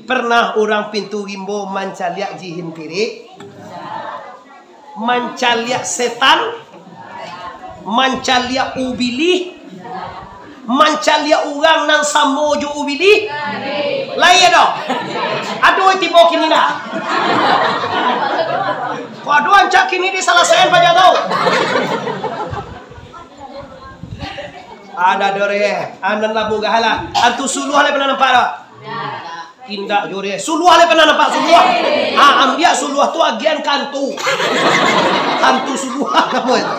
Pernah orang pintu rimbo mencaliak jihin piri? Mencaliak setan? Mancalia ubili. Mancalia urang nang samojo ubili. Lain dong. Aduh tipe kini dah. Kau aduh ancak kini di salah saya pada tahu. Ada dore, anan labu gahala. Antu suluh ale pernah nampak tak? Indah jore. Suluh ale pernah nampak suluh. Ambia suluh tu agian kantu. Kantu suluh kamu itu.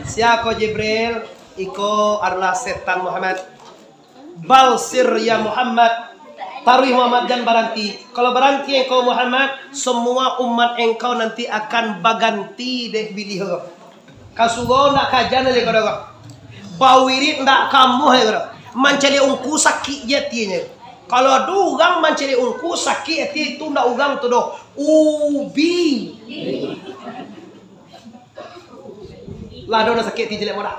Siapa Jibril? Iko adalah setan Muhammad. Balsir ya Muhammad. Taruh Muhammad dan berhenti. Kalau berhenti engkau Muhammad, semua umat engkau nanti akan baganti deh biliho. Kasugo nak kajan aja kau. Bawirit ndak kamu he kau. Mencari ungku sakit jatinya. Kalau dugang mencari ungku sakit jati itu ndak ugang tu doh. Ubi. Lah do sakit ti jelek moda.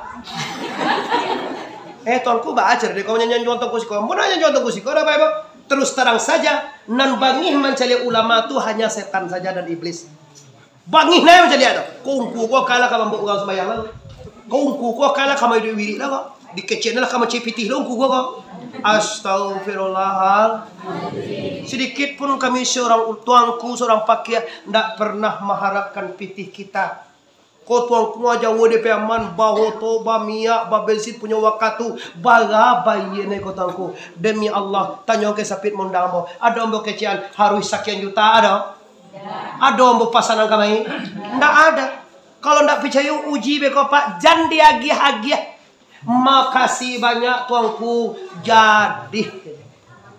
Tuanku belajar deh kau nyanyi contoh kusiko. Mau nyanyi contoh kusiko ada apa? Terus terang saja nan bangih mencari ulama tu hanya setan saja dan iblis. Bangih naya mencari ada. Kungku kau kalah kamu buat orang sembahyang lah. Kungku kau kalah kamu hidup wirid lah kau. Dikecil lah kamu cipitih lah kungku kau. Astagfirullah. Sedikit pun kami seorang tuanku seorang pakia tidak pernah mengharapkan pitih kita. Kau tuanku aja wode peaman baho to ba mia ba bensin punya wakatu baga bayi ne kau tuanku demi Allah tanya ke sapit mondang mo ada ombo kecian harus sekian juta ada ombo pasangan kami ndak ada kalau ndak percaya uji be kau pak jan diagih-agih makasih banyak tuanku jadi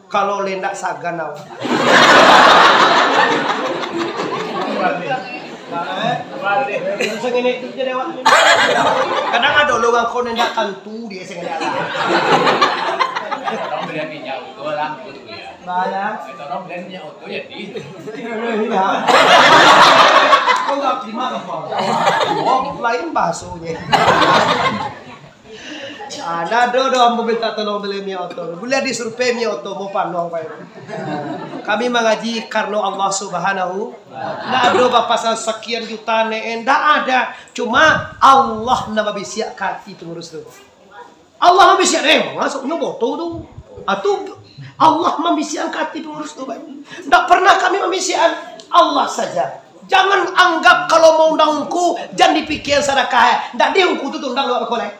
kalau lendak sagan awak kadang ada orang kau nendak kantu dia sengaja lah. Orang beli minyak auto lah, Bayang. orang beli minyak auto jadi. Kau nggak terima apa? Lain basuhnya. Ada ambo minta tolong beli minyak auto. Boleh disurvey minyak auto mau panong pak. Kami mengaji karena Allah Subhanahu. Nggak ada bapasan sekian juta ndak ada. Cuma Allah nama bisiak kaki pengurus tu. Allah membisiak masuk nyoboto tu. Atau Allah membisiak kaki pengurus tu. Ndak pernah kami membisiak Allah saja. Jangan anggap kalau mau undangku jangan dipikir sedekah. Ndak diungku tu undang lu apa kolek.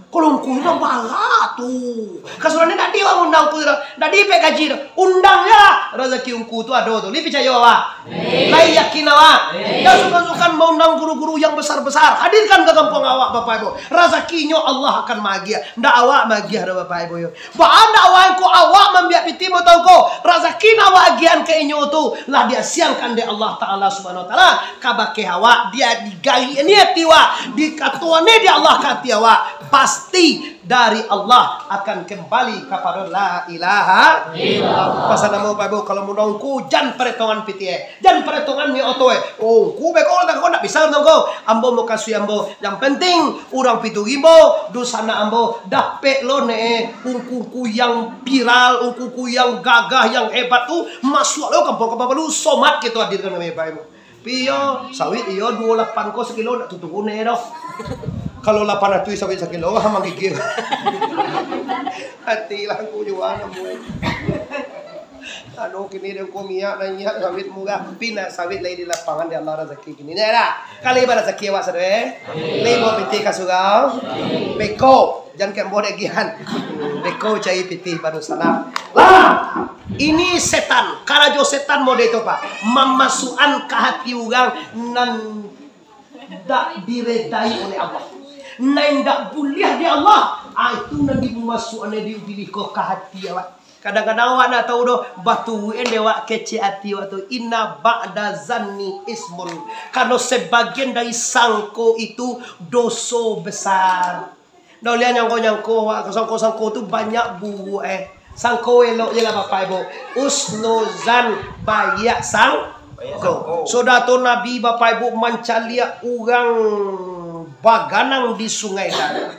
Kalau undang itu barat tuh. Kasurannya tadi orang undang ku, tadi gaji undangnya rezeki ungku itu ada tuh. Ini percaya awak? Lai yakin awak? Dan suka-suka mau undang guru-guru yang besar-besar. Hadirkan ke kampung awak Bapak Ibu. Rezekinya Allah akan bahagia. Ndak awak bahagia ada Bapak Ibu. Bahan awak ku awak membiak piti mau tahu ko. Rezeki awak agian ke inyo tu lah dia siangkan de Allah Taala Subhanahu Wa Taala kabake awak dia digali niat awak dikatuane dia Allah kati awak pasti dari Allah akan kembali kepada la ilaha illallah. Pasal nama Bapak Ibu kalau menungku jan perhitungan PTE, jan perhitungan mi otoe. Oh, ku beko tak kau nak bisa nunggu. Ambo mau kasih ambo. Yang penting orang pitu gimbo dosana ambo dapet lo ne ungkuku yang viral, ungkuku yang gagah yang hebat tu masuk lo kampung-kampung baru somat gitu hadirkan kami Bapak Ibu. Pio sawit iyo 28 ko sekilo nak tutup ne doh. Kalau 800 sampai sekilo hamang gigil. Hati lah ku jual namu. Aduh kini dia ku miak nanya sawit murah pina sawit lagi di lapangan di Allah rezeki kini. Ni lah. Kali pada rezeki awak sadue. Lebo piti kasurau. Beko jangan kembo degihan. Beko cai piti baru sana. Lah ini setan. Karajo setan mode itu Pak. Memasukan ke hati orang nan tak diredai oleh Allah. Ndak boleh di Allah. Itu nanti masuk ane dipilih ke hati awak. Kadang-kadang awak nak tahu doh batu dewa kecil hati waktu inna ba'da zanni ismun. Karena sebagian dari sangko itu dosa besar. Dah lihat nyangko sangko tu banyak bu sangko elok je lah Bapak Ibu. Usnuzan bayak sangko. Saudara Nabi Bapak Ibu mencalia orang baganang di sungai Darah.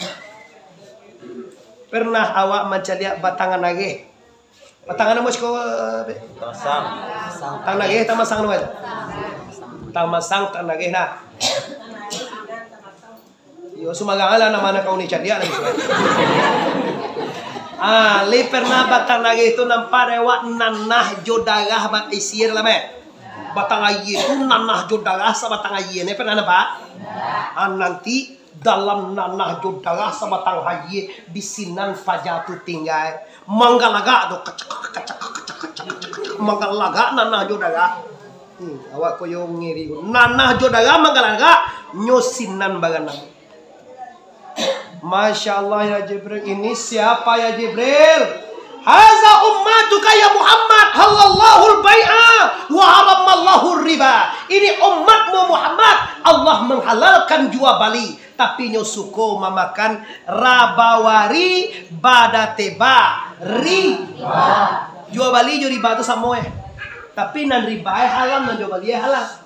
Pernah awak mencari batangan nage? Batangan mo siko tang nage tamasang no. Tamasang tang nage na. Yo sumagala naman kau ni dia lagi. Li pernah batang lagi itu nampak lewat nanah jodarah bat isir lah me. Batang ayi itu nanah jodarah sa batang ayi ni pernah nampak? Nanti dalam nanah jodarah sa batang ayi bisinan pajatu tinggal. Manggalaga tu kacak manggalaga nanah jodarah. Awak koyong ngiri. Nanah jodarah manggalaga nyosinan baganang. Masya Allah ya Jibril. Ini siapa ya Jibril? Haza ummatuka ya Muhammad. Halallahul bai'a wa haramallahu riba. Ini umatmu Muhammad. Allah menghalalkan jual beli. Tapi nyosuko memakan rabawari badateba riba. Jual beli jo riba itu sama ya. Tapi nan riba halal, nan jual beli halal.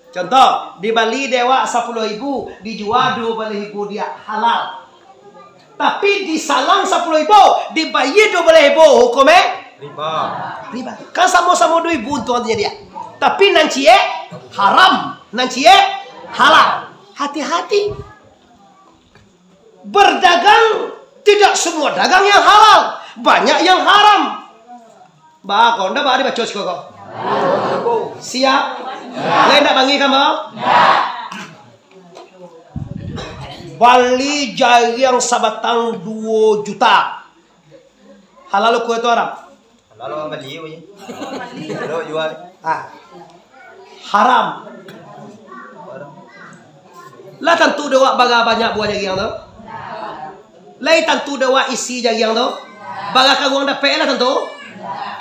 Contoh, di Bali dewa 10.000, dijual 20.000 dia halal. Tapi di salang 10.000, dibayar 12.000, hukumnya riba. Kan sama-sama 2.000 untuknya dia. Tapi nanti haram, nanti halal. Hati-hati. Berdagang tidak semua dagang yang halal, banyak yang haram. Bah, kau ndak ada baca kok. Siap? Lain tak bangi kamu? Bali jari yang sabatang 2 juta. Halal ku itu haram? Halal beli ya. Halal jual. Haram. Lah tentu dewa baga banyak buah jari yang tu. Lai tentu dewa isi jari yang tu. Baga kagum dapat lah tentu.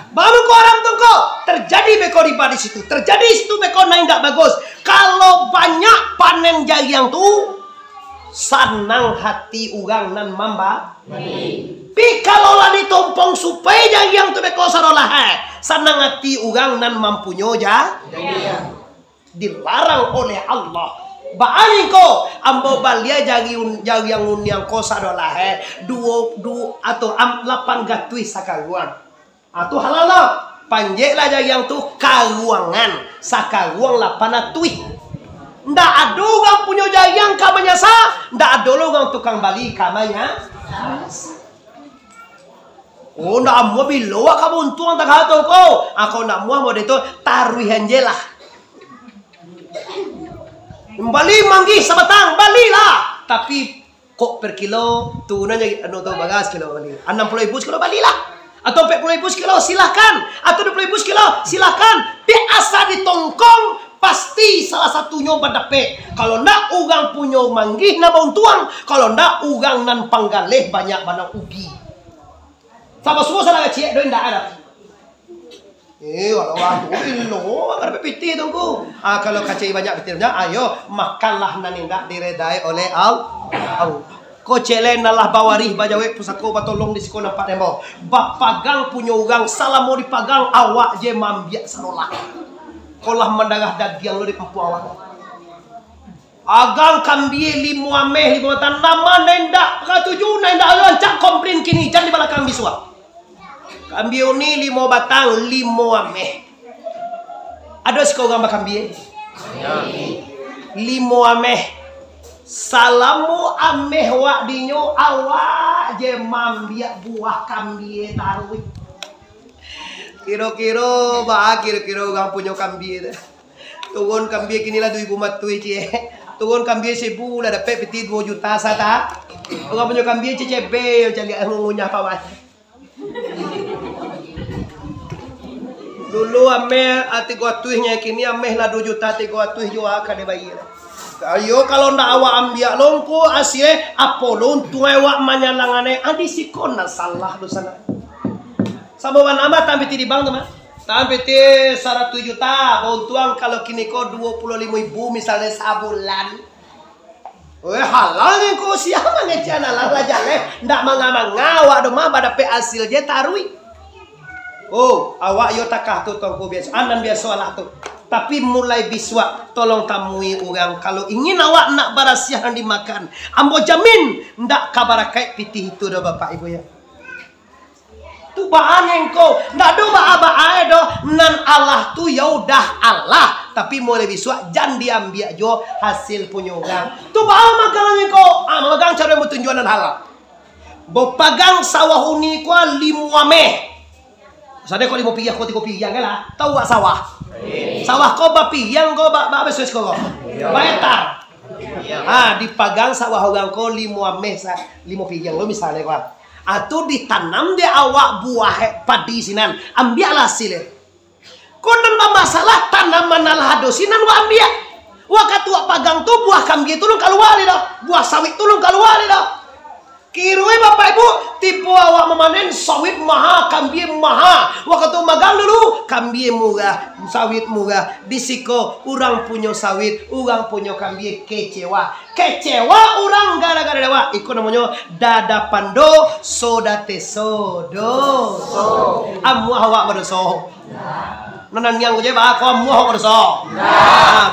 Baru kau orang tunggu terjadi beko riba di situ, terjadi situ beko naik tak bagus. Kalau banyak panen jagung tu, senang hati orang nan mamba. Pi kalau lah ditumpang supaya jagung tu beko sarolah, senang hati orang nan mampunyo dilarang oleh Allah. Baani ko ambo balia jagung yang ko sarolah, 2 atau 8 gatui sakaruan. Atau halal lah. Panjeklah yang tu karuangan. Sakaruang lapana tuih. Ndak ada orang punya jayang kamanya sah. Ndak ada orang tukang bali kamanya. Oh ndak amu bilo kamu untung tak kata kau. Aku nak muah mau itu taruhan je lah. Bali manggih sabatang balilah. Tapi kok per kilo tunanya anu tu bagas kilo bali. 60.000 kilo balilah. Atau 40.000 kilo silahkan, atau 20.000 kilo silahkan. Biasa ditongkong pasti salah satunya badape. Kalau ndak ugang punya manggih na tuang, kalau ndak ugang nan panggaleh banyak banang ugi. Sama semua salah kecil doin ndak ada. Kalau aku ilo ada piti tunggu. Kalau kecil banyak pitirnya, ayo makanlah nan ndak diredai oleh Allah. Ko celen nalah bawarih bajawe pusako batolong di sekolah Pak Demo. Bapagang punya ugang salah mau dipagang awak je mambiak sanolah. Kolah mendarah daging lo di kampung awak. Agang kambie 5 ameh 5 tan nama nendak katuju nendak lancak komplain kini jangan di belakang biswa. Kambie ni 5 batang 5 ameh. Ada sekolah gambar kambie? 5 ameh. Salamu ameh wak dinyo awak je mambiak buah kambie taruh. Kira-kira orang punya kambie. Turun kambie kini lah 2.000 matui cie. Turun kambie 1.000 lah dapat peti 2 juta sata. Orang punya kambie cecebe yang cari ngunyah pawan. Dulu ameh ati gua tuihnya kini ameh lah 2 juta 3 tuih jual kan bayi. Ayo kalau ndak awak ambiak longko asyik Apollo tuai awak manyalangane adi sikon salah do sana. Sabawan nama tampiti di bank teman. Tampiti 100 juta, bontuang kalau kini ko 25.000 misalnya sabulan. Halal ni ko siapa ngecana lah rajale ndak manga-manga awak do mah badape hasil je tarui. Oh, awak yo takah tu tongko biasa. Anan biasa lah tu. Tapi mulai biswa tolong tamui orang kalau ingin awak nak barasiah yang dimakan. Ambo jamin ndak kabarakai pitih itu dah bapak ibu ya. Tu bahan engkau ndak do ba do nan Allah tu ya udah Allah. Tapi mulai biswa jangan diambil jo hasil punya orang. Tu bahan makanan engkau halal. Bo pagang sawah uni ko limuame. Sada ko limo piyang ko 3 piyang kala. Tahu gak sawah? Sawah ko ba piyang ko ba beses ko. Ba hektar. Dipagang sawah orang ko limuame sa 5 piyang lo misalnya ko. Atau ditanam di awak buah padi sinan. Ambiaklah hasilnya. Konon masalah tanaman alah dosinan wa ambiak. Waktu wak pagang tu buah kambing tulung keluar dah. Buah sawit tulung keluar dah. Kirui bapak ibu tipu awak memanen sawit mahal, kambing mahal. Waktu magang dulu kambing murah, sawit murah. Disiko orang punya sawit, orang punya kambing kecewa. Kecewa orang gara-gara dewa. Ikut namanya dada pando soda tesodo. Amu awak berdoso. Nanan yang gue bah kau muah berdoso.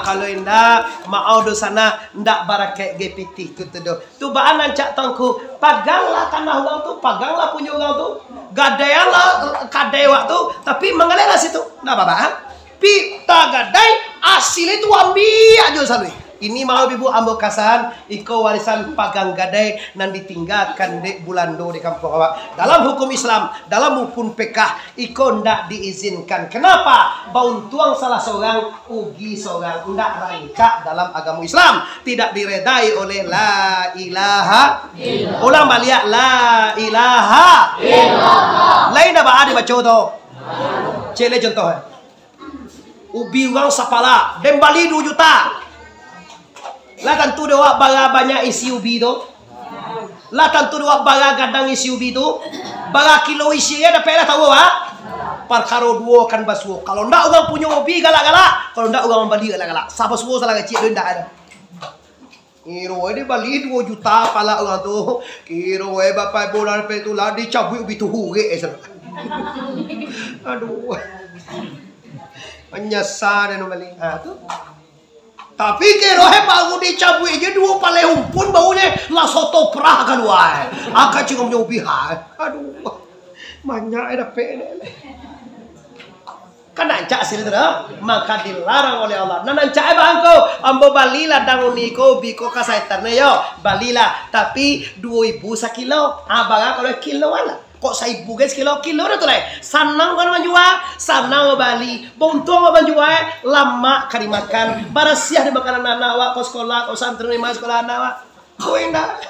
Kalau indah mau dosana ndak barakai GPT gitu do. Tu baan ancak tangku paganglah tanah orang tu, paganglah punya orang tu, gadailah kadewa tu, tapi mengalela situ. Ndak apa-apa. Pita gadai asil itu ambil aja salui. Ini mau ibu ambo kasan, iko warisan pagang gadai nan ditinggalkan di bulan do di kampung awak. Dalam hukum Islam, dalam hukum PK, iko ndak diizinkan. Kenapa? Baun tuang salah seorang, ugi seorang, ndak rancak dalam agama Islam. Tidak diredai oleh la ilaha illallah. Ulang balik la ilaha illallah. Lain apa ada baca tu? Cile contoh. Ubi orang sapala, dembali 2 juta. Lah tentu doa baga banyak isi ubi tu. Lah tentu doa baga gadang isi ubi tu. Baga kilo isi ya dapat lah tahu Perkara 2 kan basuh. Kalau ndak orang punya ubi galak-galak, kalau ndak orang bali galak-galak. Siapa suruh salah kecil dia ndak ada. Kiro dia bali 2 juta pala orang tu. Kiro bapak bola pe tu lah dicabut ubi tu huge Aduh. Menyasar dan balik. Tu. Tapi kira baru dicabut aja 2 palehum pun baunya lah soto perah kan wah. Akak cuma punya ubi Aduh. Banyak ada pene. Kan nancak sini tu maka dilarang oleh Allah. Nah nancak bangko ambo balila dangun niko biko kasaitarnya yo balila tapi 2.000 sekilo. Abang kalau kilo wala. Kok 1.000 guys kilo dah tu lah. Sanang kan menjual, sanang Bali. Bontung menjual, lama kali makan. Barasiah di makanan anak awak, kau sekolah, kau santri di sekolah anak awak. Kau indah.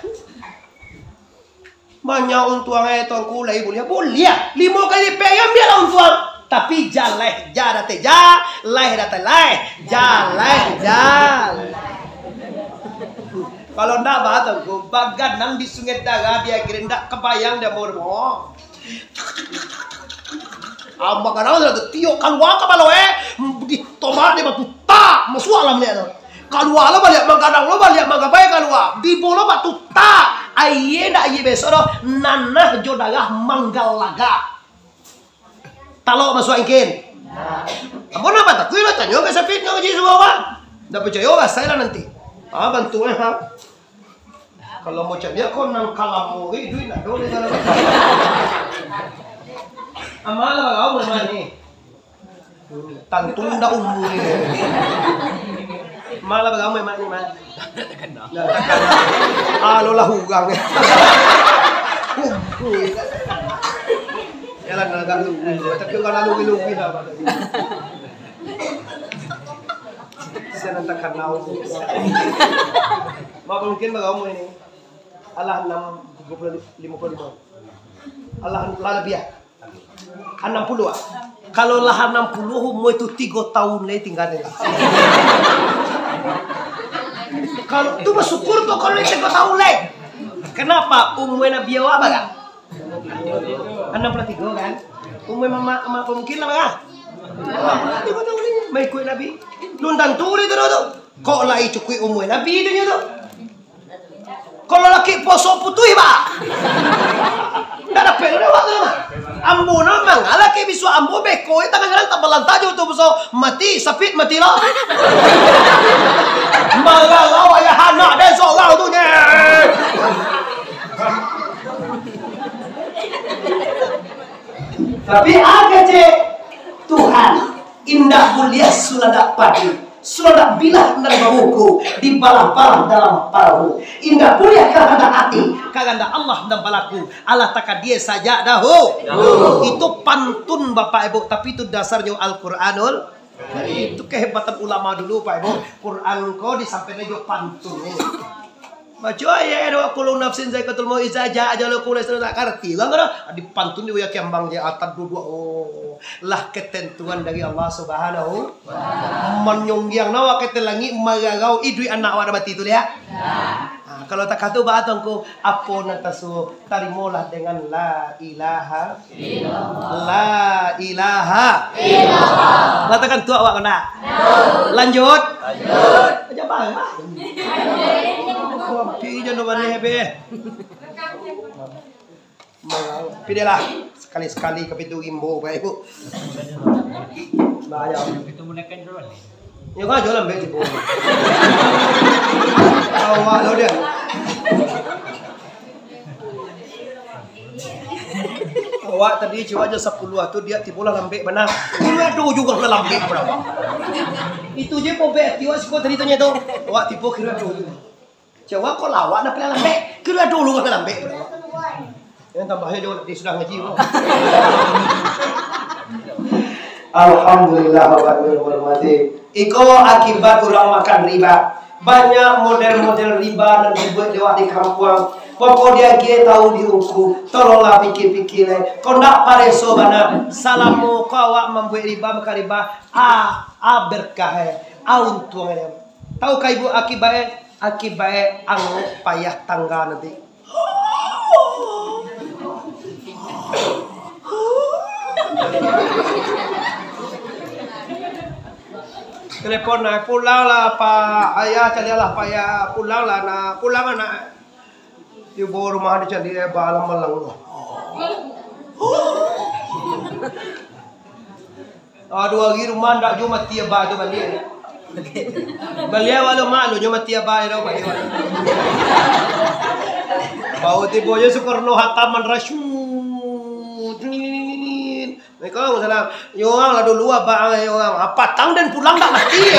Banyak untuang tongku lah boleh. Boleh 5 kali payah biarlah untuang. Tapi jaleh, jadate jaleh date leh, jaleh jal. Kalau ndak batang ko bagan nang di sungai daga dia kira ndak kebayang dia mau. Amba kana ada tio kalwa ka balo di tomat dia batu ta masuk alam dia tu. Kalwa la balik mangkadang lo balik manggabai kalwa. Di bolo batu ta. Aye ndak aye besoro nanah jodaga manggalaga. Talo masuk angin. Apa nak tak? Kau nak tanya ke sapit nak jadi semua? Dah percaya ke saya nanti? Bantu Kalau mau cakap kau nang kalamu duit nak dole kalau. Amal apa kau bermain ni? Tantung dah umur ni. Amal apa kau bermain ni man? Alo lah hugang. Jalan agak lugu. Tapi kalau lugu-lugu dah. Saya nanti akan tahu. Mau mungkin bagaimana ini? Allah 55. Allah lebih 60. Kalau lah 60 umur itu 3 tahun lagi tinggalnya. Kalau tu bersyukur tu kalau 3 tahun lagi. Kenapa umur Nabi awak apa kan? 63 kan? Umur mama mungkin lah kan? 3 tahun lagi. Mai ikut Nabi. Lundan turi tu tu. Kok lah cukup umur Nabi tu tu. Kalau laki poso putih ba. Ndak ada pelu dah waktu mah. Ambo namang laki bisu ambo beko tangan jalan tak belantaj tu poso mati sapit mati lo. Magalau ayah anak dia seorang tu nya. Tapi ada je Tuhan indah mulia sudah dapat sudah bilah dan bahuku dibalah-balah dalam perahu. Indah pulih kehendak hati kehendak Allah dan balaku. Allah takkan dia saja dahulu. Itu pantun Bapak Ibu, tapi itu dasarnya Al-Qur'anul. Itu kehebatan ulama dulu Pak Ibu. Quran kau disampaikan juga pantun. Baca ya doa kullu nafsin zaikatul maut iza jaa ajalukum laysa tak karti. Lah di pantun dia kembang dia atas dua lah ketentuan dari Allah Subhanahu wa taala. Menyonggiang nawa ketelangi magagau idui anak wa bati itu ya. Nah, kalau tak kata baatongku apa natasu tarimolah dengan la ilaha illallah. La ilaha illallah. Katakan tu awak kena. Lanjut. Aja bang. Kopi jangan balik be. Pilihlah sekali-sekali ke pintu imbo Pak Ibu. Bahaya. Itu menekan dulu nih. Ya kan jualan be ibu. Awak lo dia. Awak tadi coba aja 10 tu dia tipulah lambek benar. Dia do juga na lambek berapa. Itu je po be tiwa siko tadi tanya tu. Awak tipu kira do. Coba kau lawak nak pilih lambek. Kira dulu kan lambek. Yang tambahnya juga dia sudah ngaji. Alhamdulillah warahmatullahi. Iko akibat orang makan riba. Banyak model-model riba yang dibuat lewat di kampung. Pokok dia tahu diukur. Tolonglah pikir-pikir. Kau nak pareso bana. Salamu kau awak membuat riba maka riba. Berkah. Untung. Tahu kah ibu akibatnya? Akibatnya ang payah tangga nanti. Telepon nak pulang lah Pak Ayah carilah Pak Ayah pulang lah nak pulang anak di bawah rumah dia cari balam malang. Aduh lagi rumah ndak cuma tiap baju balik. Beliau walau malu cuma tiap baju balik. Bau tiba je Soekarno hataman rasyud. Mereka salam. Yo orang lah dulu abang yo orang patang dan pulang tak mati.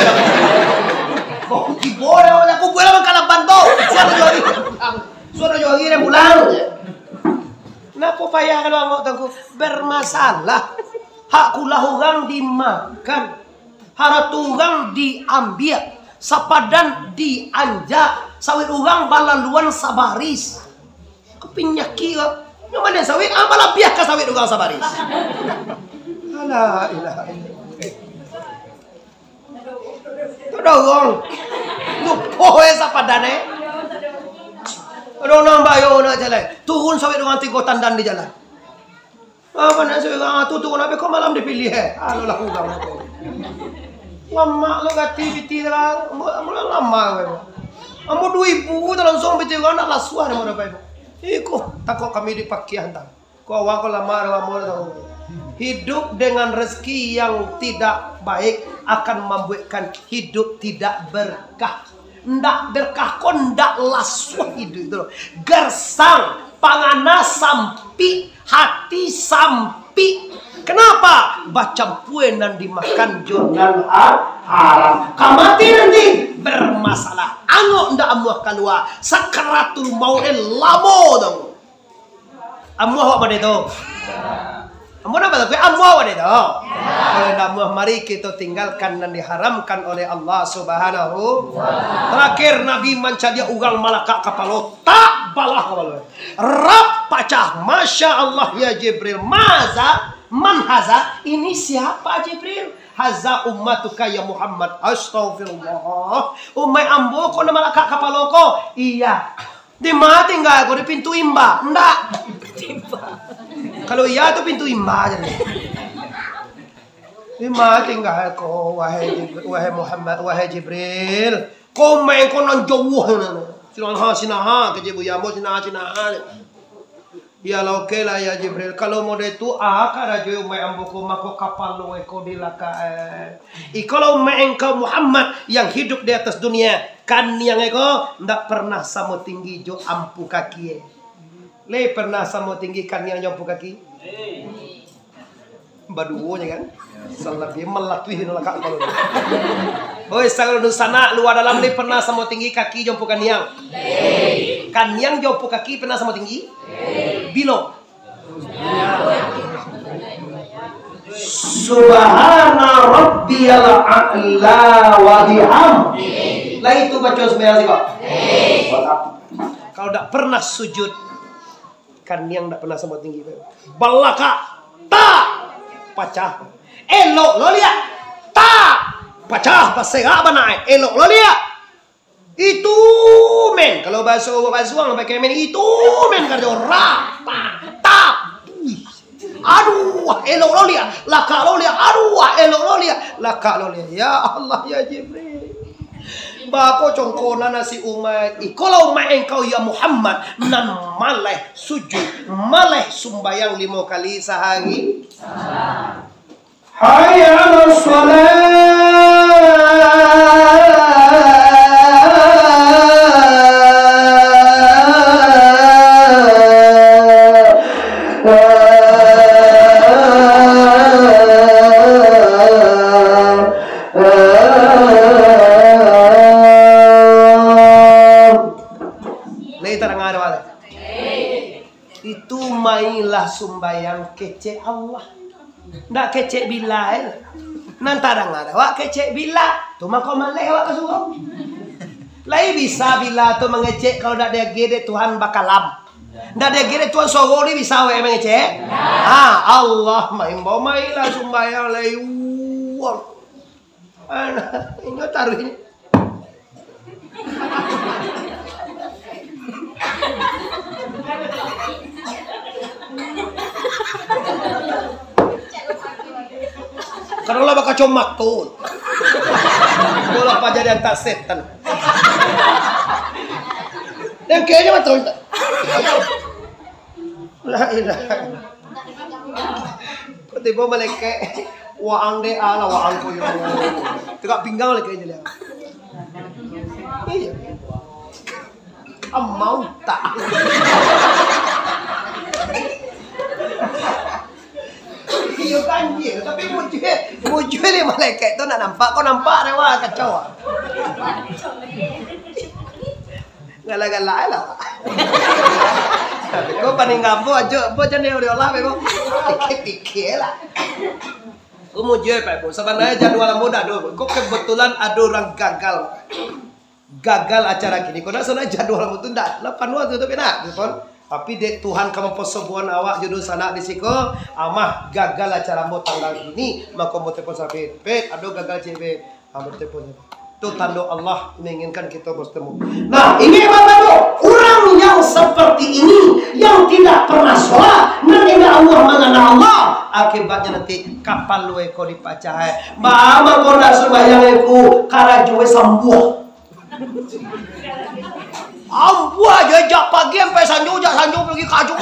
Kok tiba dia aku pulang kalau bantu. Suara jogi dia pulang. Kenapa payah kalau angok tangku bermasalah. Hak kula orang dimakan. Harap orang diambil. Sapadan dianjak. Sawit orang balaluan sabaris. Kepinyaki kok. Yang mana sawit? Malah biar ke sawit orang sabaris. La ilaha illallah. Tu dong. Lupa sapadan Aduh nambah yo nak jalan. Turun sawit orang tiga tandan di jalan. Apa nak sawit orang tu turun habis kau malam dipilih Alah orang. Lama lo gati lah. Mula lama. Ambo 2000 langsung biti orang nak lasuan mau dapat. Iko takut kami dipakai hantar. Kau awak kau lama tahu. Hidup dengan rezeki yang tidak baik akan membuatkan hidup tidak berkah. Ndak berkah kau ndak lasuh hidup itu. Gersang, pangana sampi, hati sampi. Kenapa? Baca puen dan dimakan jurnal haram. Kamati nanti bermasalah. Angok ndak amuah keluar. Sakaratul maut lamo dong. Amuah apa itu? Amuah apa itu? Amuah apa itu? Kalau amuah mari kita tinggalkan dan diharamkan oleh Allah Subhanahu. Terakhir Nabi mancadia ugang malaka kapalo tak balah kapalo. Rab pacah. Masya Allah ya Jibril. Man haza? Ini siapa Jibril? Haza ummatuka ya Muhammad. Astagfirullah. Umay ambo ko na malaka kapalo ko. Iya. Di mati enggak ako di pintu imba. Enggak. Kalau iya itu pintu imba aja nih. Di mati enggak ako wahai Muhammad wahai Jibril. Kau main ko nang jauh na. Sinaha ke Jibu Yambo sinaha. Ya lah oke lah ya Jibril. Kalau mode itu akar aja umay ambuku mako kapal lo eko dilaka. Kalau umay engkau Muhammad yang hidup di atas dunia kan yang eko ndak pernah sama tinggi jo ampu kaki. Le pernah sama tinggi kan yang ampu kaki? baduonya kan. Salah dia melatuhi nolak kalau. Oi, kalau di sana luar dalam ni pernah sama tinggi kaki jompo kaniang. Kaniang jompo kaki pernah sama tinggi? Bilo. Subhana rabbiyal a'la wa bihamdi. Lah itu baca sebenarnya sih, Pak. Kalau tidak pernah sujud, kaniang tidak pernah sama tinggi. Balaka tak pecah. Elok lo lihat tak pecah pasega apa naik elok lo lihat itu men kalau bahasa uang pakai men itu men kerja rata tak aduh elok lo lihat laka lo lihat aduh elok lo lihat laka lo lihat ya Allah ya Jibril bako congkona nasi umat kalau umat engkau ya Muhammad nan maleh sujud maleh sumbayang 5 kali sehari hayya 'alas itu mainlah sumbayang kece Allah. Ndak kecek bila nanti ada wak kecek bila tu mah kau maleh wak kasuruh lai bisa bila tu mengecek kalau ndak ada gede Tuhan bakalam ndak ada gede Tuhan soro ni bisa we mengecek Allah main bawa main lah sumbayang lai uang ingat taruh ini karena lah bakal comak tuh. Bola apa jadi antar setan. Dan kayaknya betul. La ilaha. Ketiba malaikat waang de ala waang ko yo. Tegak pinggang lagi kayaknya dia. Iya. Amau tak. Iya banjir, tapi mujur ni malaikat tu nak nampak, kau nampak dewa kacau. Galak-galak lah. Kau paling ngapo aja, apa jangan dia Allah bego. Pikir lah. Kau mujur pak, sebenarnya jadwal muda dulu. Kau kebetulan ada orang gagal acara gini. Kau nak sana jadwal muda ndak? 8 waktu tu benar, betul? Tapi dek Tuhan kamu persebuan awak jodoh sana di siko amah gagal acara mau tanggal ini maka mau telepon sampai pet aduh gagal cewek ambil telepon itu tanda Allah menginginkan kita bertemu. Nah ini apa orang yang seperti ini yang tidak pernah sholat nanti Allah mengenal Allah akibatnya nanti kapal lu eko dipacai mama kau nak sembahyang eko karena jual sembuh ambu aja jak pagi sampai sanjung pergi kaju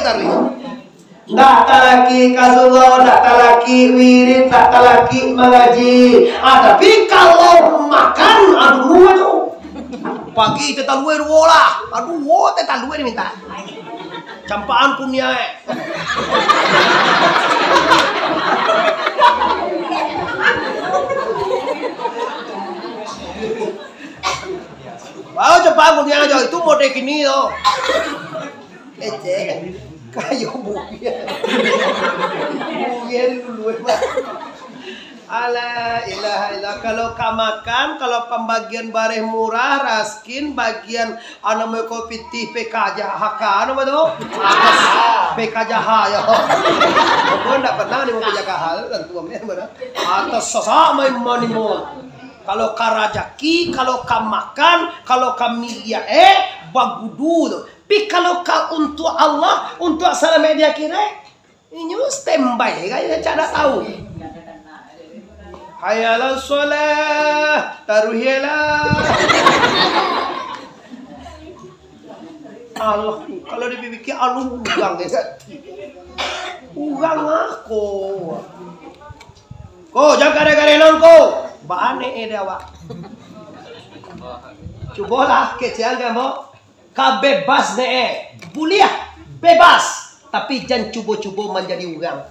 taruh. Ndak talaki kasugo, ndak talaki wirid, ndak talaki mengaji. Tapi kalau makan aduh itu. Pagi tetal luwe lah. Aduh, tetal luwe minta. Campaan punya Wow, cepat punya aja itu mode kini loh. Kayu bukian. Bukian dulu ala ilaha illallah. Kalau kamakan, kalau pembagian bareh murah, raskin, bagian anu meko pitih PK Jahaka, anu betul? PK Jaha ya. Aku ndak pernah nih mau PK hal dan tuamnya benar. Atas sosok main monimon. Kalau karajaki, kalau kamakan, kalau kami ya bagudu. Tapi kalau kau untuk Allah, untuk asal media kira, ini standby, kayaknya cara tahu. Hayalah sholat, taruhilah. Allah, kalau dipikir Allah ugang ya. Ugang aku. Kau jangan gara-gara nongko. Baane dewa. Cobalah kecian kamu. Kabebas ne buliah bebas. Tapi jangan cuba-cuba menjadi orang.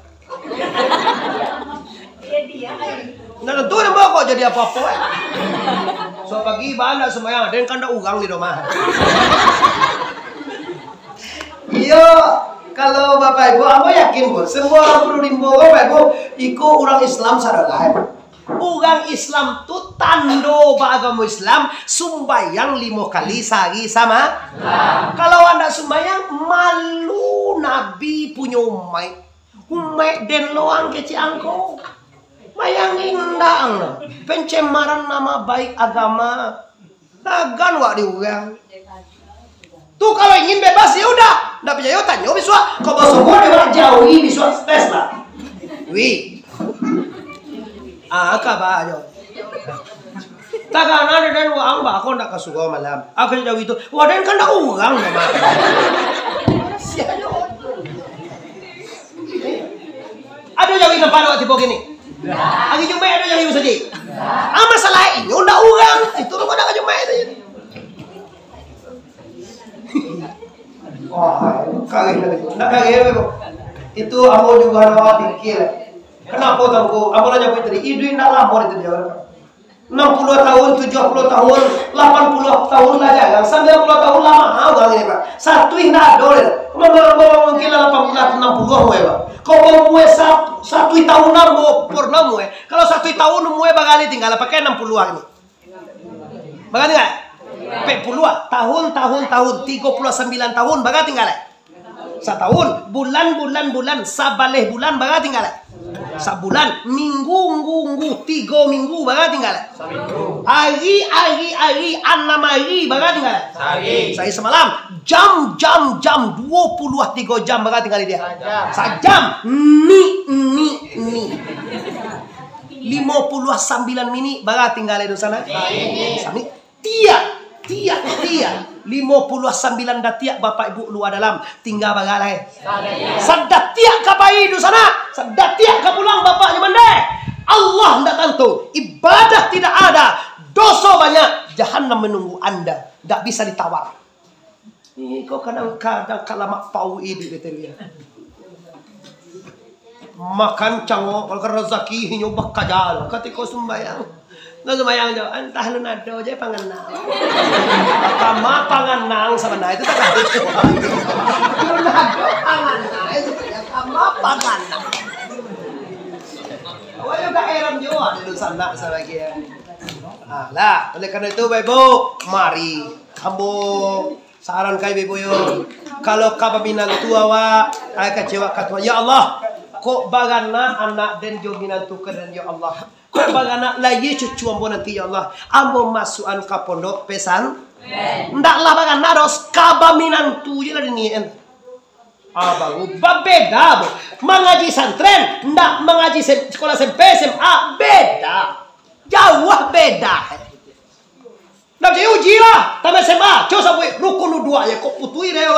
Nah tentu dia mau kok jadi apa-apa. So pagi banda semuanya dan kan ada ugang di rumah. Iya, kalau Bapak Ibu, aku yakin Bu, semua perlu rimbo Bapak Ibu, ikut orang Islam sadalah. Ugang Islam tu tando agama Islam sumbayang 5 kali sehari sama. Kalau anda sumbayang malu Nabi punya umai den loang keci angko. Mayang indah pencemaran nama baik agama. Dagan wak diugang. Tuh kalau ingin bebas ya udah, ndak percaya tanya biswa. Kau basoko dia jauhi biswa tes lah. Wi. Kabar aja. Takkan ada dan uang bakal ndak kasuka malam. Aku jauh itu. Wadah kan ndak uang sama. Siapa? Ada jauh nampak waktu begini. Agi jumpa ada yang bisa jadi. Masalah ini udah uang itu lu pada jumpa itu. Kaget itu aku juga nawa pikir. Kenapa tahu? Aku nanya Fitri, itu tidak lapor itu dia. 60 tahun, 70 tahun, 80 tahun lah jangan. 90 tahun lama orang ini Pak. Satu tidak ada. Mungkin 80 60 muai Pak. Kau muai satu tahunan mau pernah muai. Kalau 1 tahun muai bagali tinggal pakai 60-an ini. Bagali enggak? 40 tahun 39 tahun baga tinggal. Setahun bulan sabaleh bulan baga tinggal. Sabulan minggu 3 minggu baga tinggal. Hari 6 hari baga tinggal. Saya semalam jam 23 jam baga tinggal dia. Sajam ni 59 mini baga tinggal di sana. Sami Tiak 59 datiak Bapak Ibu luar dalam tinggal bagalai. Sadat tiak kapai di sana. Sadat tiak ke pulang bapaknya mandai. Allah tidak tentu. Ibadah tidak ada. Dosa banyak. Jahannam menunggu Anda. Tidak bisa ditawar. Ini kok kadang-kadang kalamak pau ini betul ya. Makan cango kalau rezeki hinyo bakajal ketika sembayang. Lalu mayang jauh, entah lu nado aja pangenang. Kama pangenang sama nah itu tak ada. Lu nado pangenang itu kama pangenang. Awak juga eram juga di sana sebagian. Lah, oleh karena itu Bapak Ibu, mari ambo saran kai Ibu yo. Kalau kapabinan tua wa ay kecewa katwa ya Allah, kok bagana anak dan jo minantu kedan ya Allah. Kok bagana lagi cucu ambo nanti ya Allah. Ambo masukan ke pondok pesan. Ndak lah bagana dos kabaminantu je lah ini. Abang beda bu. Mengaji santren, ndak mengaji sekolah SMP SMA beda. Jauh beda. Ndak jadi uji lah. Tamat SMA, coba sampai rukun 2 ya kok putui deh.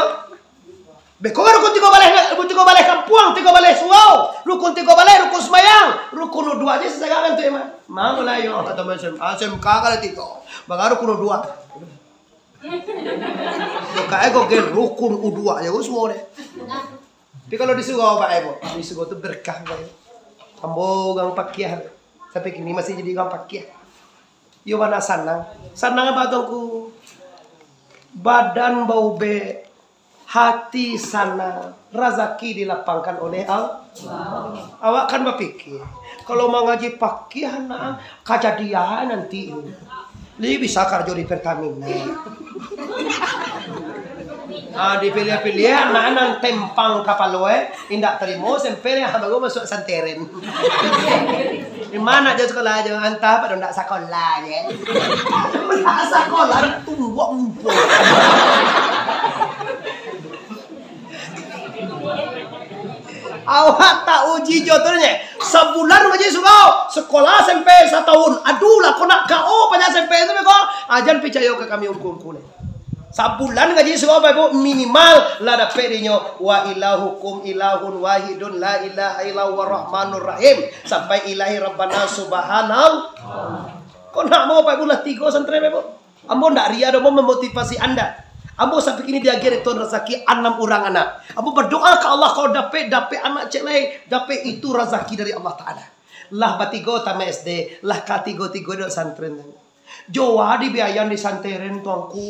Beko rukun 3 balai kampung, 3 balai surau, rukun 3 balai, rukun sembayang, rukun 2 aja sesagaan tu emang. Mau lah yo kata macam SMK kali 3. Baru rukun 2. Kayak kok gen rukun U2 ya semua deh. Tapi kalau di surau Pak Ibu, di surau tu berkah Pak. Ambo gang pakiah. Sampai kini masih jadi gang pakiah. Yo mana sanang. Sanang apa tuangku? Badan bau be. Hati sana rezeki dilapangkan oleh Allah. Awak kan berpikir kalau mau ngaji pakiah nah kejadian nanti lebih bisa kerja di Pertamina. Dipilih-pilih anak-anak tempang kapal loe indak terima sampai yang baru masuk santeren. Di mana aja sekolah aja antah pada ndak sekolah ya. Ndak sekolah tumbuk empuk. Awak tak uji jodohnya sebulan aja surau sekolah sampai 1 tahun. Aduh lah kau nak kau pada sampai itu kau ajan percaya ke kami hukum. Sebulan gaji surau Bapak minimal lah dapat dinyo wa ilahukum ilahun wahidun la ilaha illallah rahmanur rahim sampai ilahi rabbana subhanallah. Kau nak mau Bapak lah 3 santri Bapak. Ambo ndak ria mau memotivasi Anda. Ambo sampai kini diagir itu rezeki 6 orang anak. Ambo berdoa ke Allah kau dapat anak celai, dapat itu rezeki dari Allah Taala. Lah batigo tama SD, lah katigo do santren. Jawa di biaya di santren tuangku.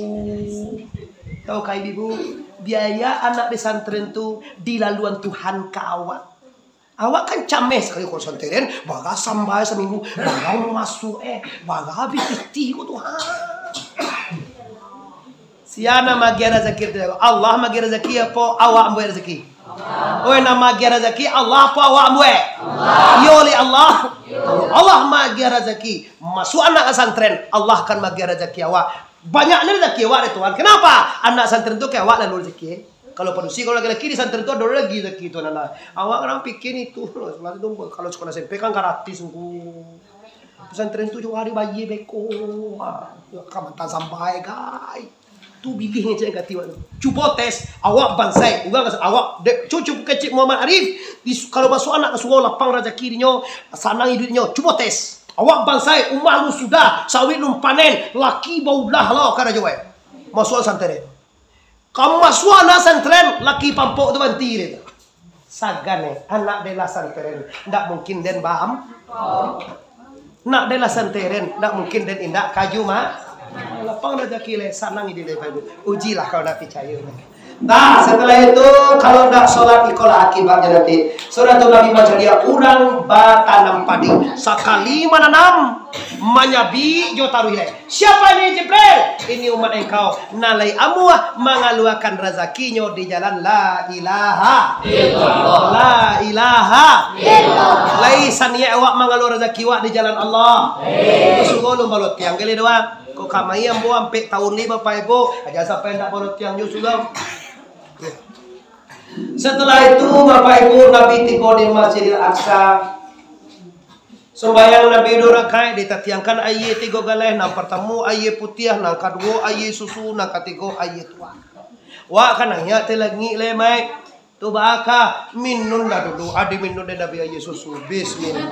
Tahu kai ibu, biaya anak di santren tu di laluan Tuhan ke awak. Awak kan cameh sekali kalau santren, baga sampai seminggu, baga masuk baga habis piti ku Tuhan. Siana magi rezeki tu. Allah magi rezeki apa awak ambo rezeki? Oh nama magi rezeki Allah apa awak ambo? Yoli Allah. Allah magi rezeki. Masuk anak santren, Allah kan magi rezeki awak. Banyaknya rezeki awak dari Tuhan. Kenapa? Anak santren tu kayak awak lalu rezeki. Kalau padusi kalau laki-laki di santren tu ada lagi rezeki tu anak. Awak orang pikir itu loh. Kalau sekolah SMP kan gratis sungguh. Pesantren tu juga hari bayi beko. Kamatan sampai guys. Tu bibihnya cek kati waktu. Cuba tes awak bansai. Ugang awak cucu kecil Muhammad Arif. Kalau masuk anak ke sungai lapang rezeki dinyo, sanang hidupnya. Cuba tes. Awak bansai umah lu sudah sawit lu panen, laki baulah lo kada jawai. Masuk santren. Kamu masuk anak santren, laki pampok tu banti dia. Sagan anak dela santren. Ndak mungkin den baham. Nak dela santren, ndak mungkin den indak kaju mah. Lapang rezeki le sanang ide le Ibu. Ujilah kalau nak percaya. Nah, setelah itu kalau nak sholat ikolah akibatnya nanti. Surah Nabi baca dia urang batanam padi. Sakali menanam manyabi jo taruh ile. Siapa ini Jibril? Ini umat engkau. Nalai amuah mengaluakan rezekinya di jalan la ilaha illallah. La ilaha illallah. Laisan ya awak mengalu rezeki awak di jalan Allah. Sugo lu balot tiang gele doang. Kok kamai ambo ampe tahun 5 Pak Ibu, aja sampai ndak balot tiang jo sudah. Setelah itu Bapak Ibu Nabi tiba di Masjidil Aqsa. Sembayang Nabi durakai ditatiangkan ayat 3 galeh, nang pertama ayat putih, nang kedua ayat susu, nang ketiga ayat tua. Wa kan ayat telangi lemai. Tu baka minun dah dulu, ada minun dan Nabi ayat susu. Bismillah.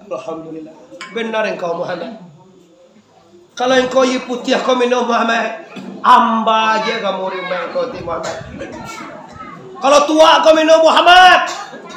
Alhamdulillah. Benar engkau Muhammad. Kalau engkau ye putih kau minum Muhammad, amba aja kamu rimba engkau ti Muhammad. Kalau tua kau minum Muhammad,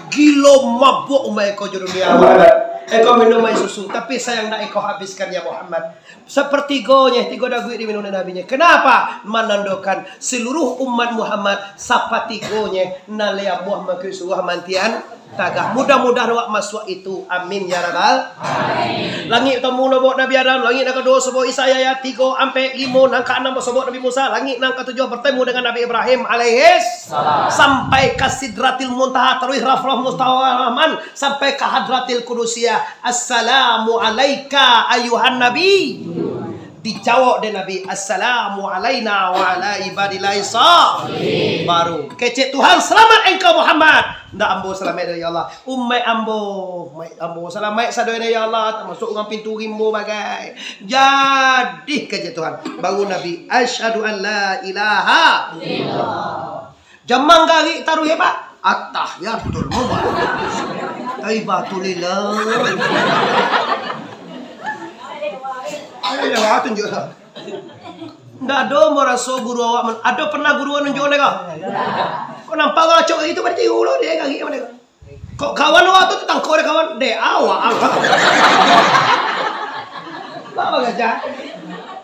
gilo mabuk umai kau jodoh dia Muhammad. Engkau minum air susu, tapi sayang nak engkau habiskan ya Muhammad. Sepertigonya, 3 dagu di minum nabinya. Kenapa? Menandakan seluruh umat Muhammad sapatigonya nalaya Muhammad kesuah mantian. Tagah mudah-mudahan wak masuk itu amin ya rabbal alamin. Langit tamu nabok Nabi Adam, langit nang kedua sebut Isa ya 3 sampai 5 nang ke-6 sebut Nabi Musa, langit nang ke-7 bertemu dengan Nabi Ibrahim alaihis salam sampai ke Sidratil Muntaha terus rafrah mustawa rahman sampai ke Hadratil Qudusiyah. Assalamu alayka ayuhan nabi. Dijawab dari Nabi, assalamu alaina wa ala ibadillahi salihin. Baru kecek Tuhan, selamat engkau Muhammad. Ndak ambo selamat dari Allah. Ummai ambo selamat sadoi dari Allah. Tak masuk dengan pintu rimbo bagai. Jadi kecek Tuhan. Baru Nabi, asyhadu an la ilaha illallah. Jamang gari taruh hebat. At-tahiyatul mubarak. Taibatulillah. Ayo awak tunjuk. Ndak ada merasa guru awak. Ada pernah guru awak nunjuk mereka? Kok nampak kalau cok itu berarti ulo dia kaki mereka. Kok kawan awak tu tentang kau kawan deh awak. Apa gajah?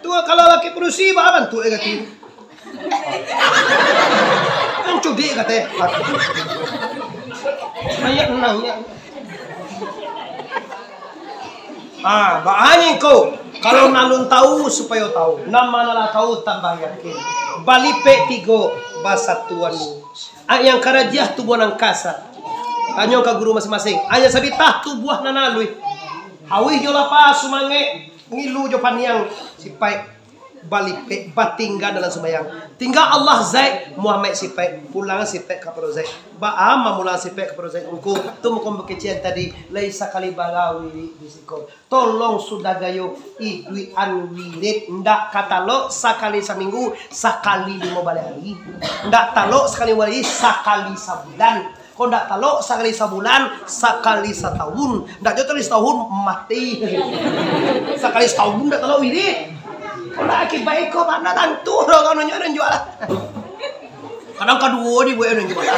Tu kalau laki perusi bah bantu kaki. Kan cudi kata. Ayat nang ya. Bahani kau. Kalau nalun tahu supaya tahu, nama nala tahu tambah yakin. Balipe 3 bahasa tuan. Yang karajiah tu buah nang kasa. Tanyo ka guru masing-masing. Aya sabitah tu buah nanalui. Hawih yo lapa sumange ngilu jo paniang sipai balipe batingga dalam sembahyang. Tinggal Allah Zaid Muhammad sipai pulang sipai ka pro Zaid. Baama mula sipai ka pro Zaid engko tu mukom bekecian tadi laisa kali balawi bisiko. Tolong sudah gayo idui anwilit ndak katalo sakali seminggu sakali 5 hari. Ndak talo sekali wali sakali sebulan. Kau ndak talok sekali sebulan, sekali setahun. Ndak jauh sekali setahun mati. Sekali setahun ndak talok wirid. Kau ndak akibat kau mana tantu lo kau nanya jual. Kadang kedua di buat jual.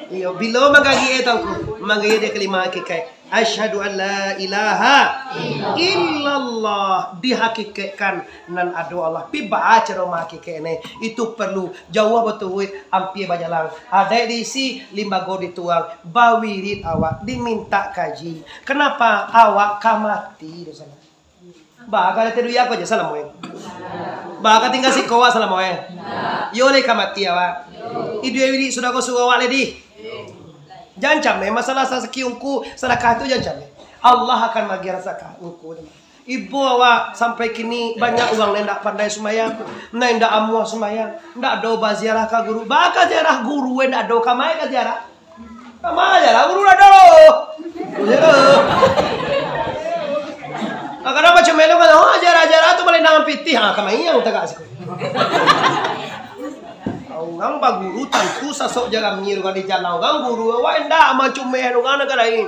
Iyo bila magagi etangku magagi dia kelima hakikat asyhadu an la ilaha illallah dihakikatkan nan ado Allah pi baca roma hakikat ni itu perlu jauh betul ampie bajalang ada diisi limbago dituang bawirit awak diminta kaji kenapa awak kamati dosa Baka tedu ya ko je salam moe. Baka tinggal si kowa salam moe. Yo le kamati awak. Idu ewiri sudah ko suwa awak ledi. Jangan camai masalah sakiungku sedekah itu jangan camai. Allah akan bagi rasakan ungku. Ibu awak sampai kini banyak uang ndak pandai semayang, ndak amuah semayang, ndak do baziarah ka guru. Baka ziarah guru ndak do kamai ka ziarah. Kamai ziarah guru ndak do. Karena macam melo kan, oh ajar-ajar tu boleh nangan pitih, kamai yang tak kasih. Orang baguru tentu sasok jaga menyiru kan di jalan orang guru, wah endak macam melo kan negara ini.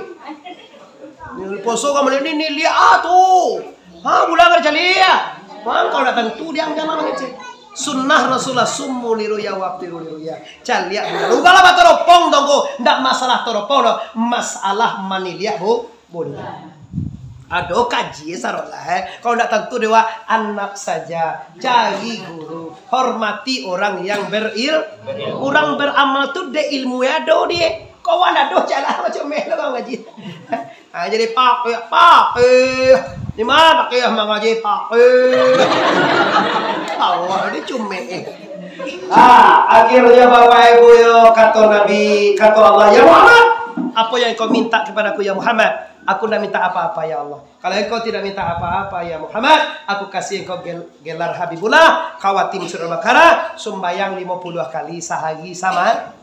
Poso kamu ini lihat tu, bulan kerja lihat, kau dah tentu dia jangan macam sunnah Rasulullah summu liruya wabtiru liruya. Caliak, ugalah batoropong dongko, ndak masalah toropong, masalah maniliak boleh. Aduh kaji sarolah kalau tidak tentu dewa anak saja cari guru hormati orang yang orang beramal tu de ilmu ya do dia kau ada do jalan macam melo kau ngaji jadi pak di mana pakai yang ngaji pak awak dia cuma akhirnya bapak ibu yo kata Nabi kata Allah ya Muhammad apa yang kau minta kepadaku ya Muhammad. Aku tidak minta apa-apa ya Allah. Kalau engkau tidak minta apa-apa ya Muhammad, aku kasih engkau gelar Habibullah, khawatim surah Al-Baqarah, sembayang 50 kali sehari sama.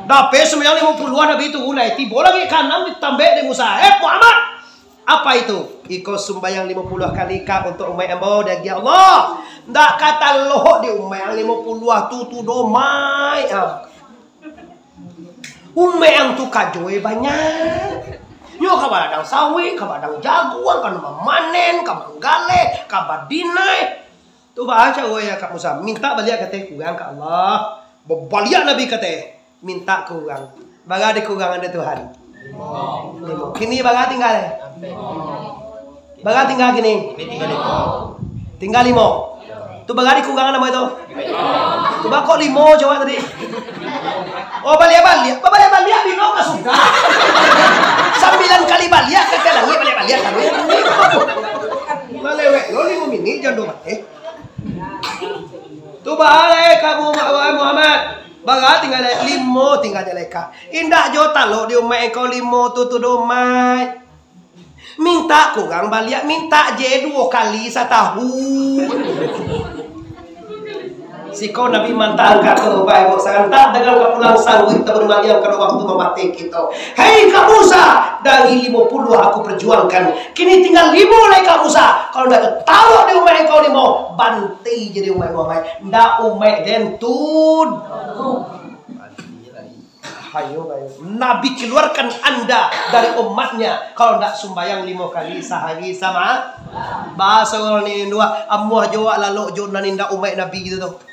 Dapat sembayang 50 Nabi itu ulai tiba lagi kanan ditambah di Musahab Muhammad. Apa itu? Ikut sembayang 50 kali kah untuk umat embo dan ya Allah. Ndak kata loh di umat 50 tu domai. Umat yang tu kajoy banyak. Yo kabadang sawi, kabadang jaguan, kan memanen, kamanggale, kabadinai. Tu baca ya Kak Musa, minta balik kata kurang ke Allah. Balik Nabi kata, minta kurang. Baga di kurangan dari Tuhan. Kini baga tinggal. Baga tinggal gini. Tinggal 5. Tu baga di kurangan nama itu. Tu baga kok 5 jawab tadi. Oh balik bino ka suka. 9 kali balik kata lagi balik kami. Malewek lo 5 menit jangan domat Tu balik kamu Muhammad. Baga tinggal 5 tinggal leka. Indah jota lo di umai kau 5 tu domai. Minta kurang balik minta je 2 kali setahun. Siko Nabi mantap kata baik sangat dengan kapulang sanggup kita bermalam pada waktu memati kita. Hei Kak Musa, dari 50 aku perjuangkan. Kini tinggal 5 lagi Kak Musa. Kalau tidak taruh di umai kau 5, bantai jadi umai. Ndak umai dentun. Hayo. Nabi keluarkan Anda dari umatnya. Kalau tidak sembahyang 5 kali sehari sama. Bahasa orang ini dua amuah jawab lalu jonan indah umai Nabi gitu tuh.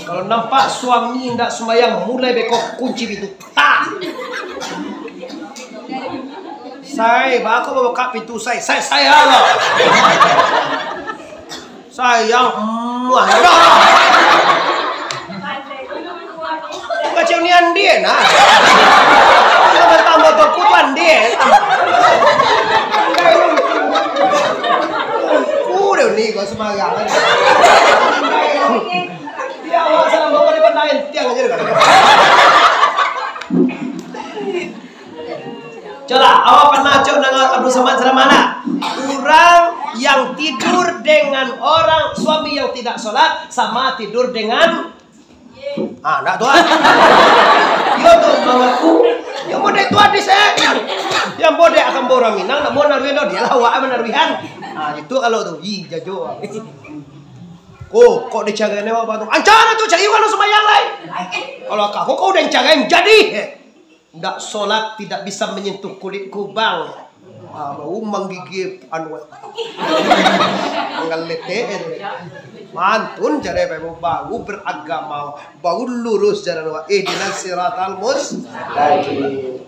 Kalau nampak suami tidak sembahyang mulai bekok kunci pintu. Tak. Saya aku mau buka pintu saya lah. Sayang kacau nian dia nah. Tambah berkutuan dia. Udah nih gua semangat. Dia awak salam bawa di pantai tiang aja kan. Coba awak pernah cok dengan Abdul Samad mana? Orang yang tidur dengan orang suami yang tidak sholat sama tidur dengan enggak tuan. Yo tuh mamaku. Yang bodek tuan di saya. Yang bodek akan borong minang, nak mau naruhin dia lah awak menaruhan. Itu kalau tuh jajo. Kok dicagain sama batu? Ancana tuh cari iwan sembahyang lain. Kalau kau udah jagain jadi. Nggak sholat tidak bisa menyentuh kulit kubang. Bau menggigit anu. Ngelete. Mantun jare bau beragama, bau lurus jalan wa ihdinas siratal mustaqim.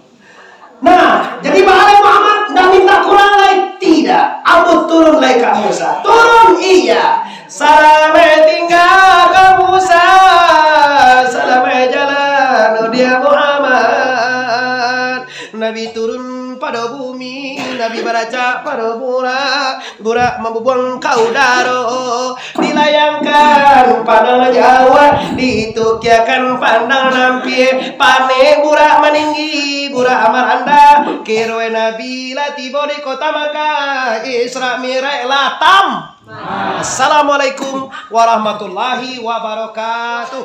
Nah, jadi Pak Muhammad nggak minta kurang lagi, tidak. Aku turun lagi ke Musa, turun iya. Salamai tinggal ke Musa, salamai jalan dia Muhammad. Nabi turun pada bumi, Nabi baca pada burak membuang kaudaro, dilayangkan pada Jawa, ditukiakan pandang nampi, pane burak meninggi, burak amaranda, kirwe Nabi latibo di kota Makkah, Isra Mi'raj latam. Assalamualaikum warahmatullahi wabarakatuh.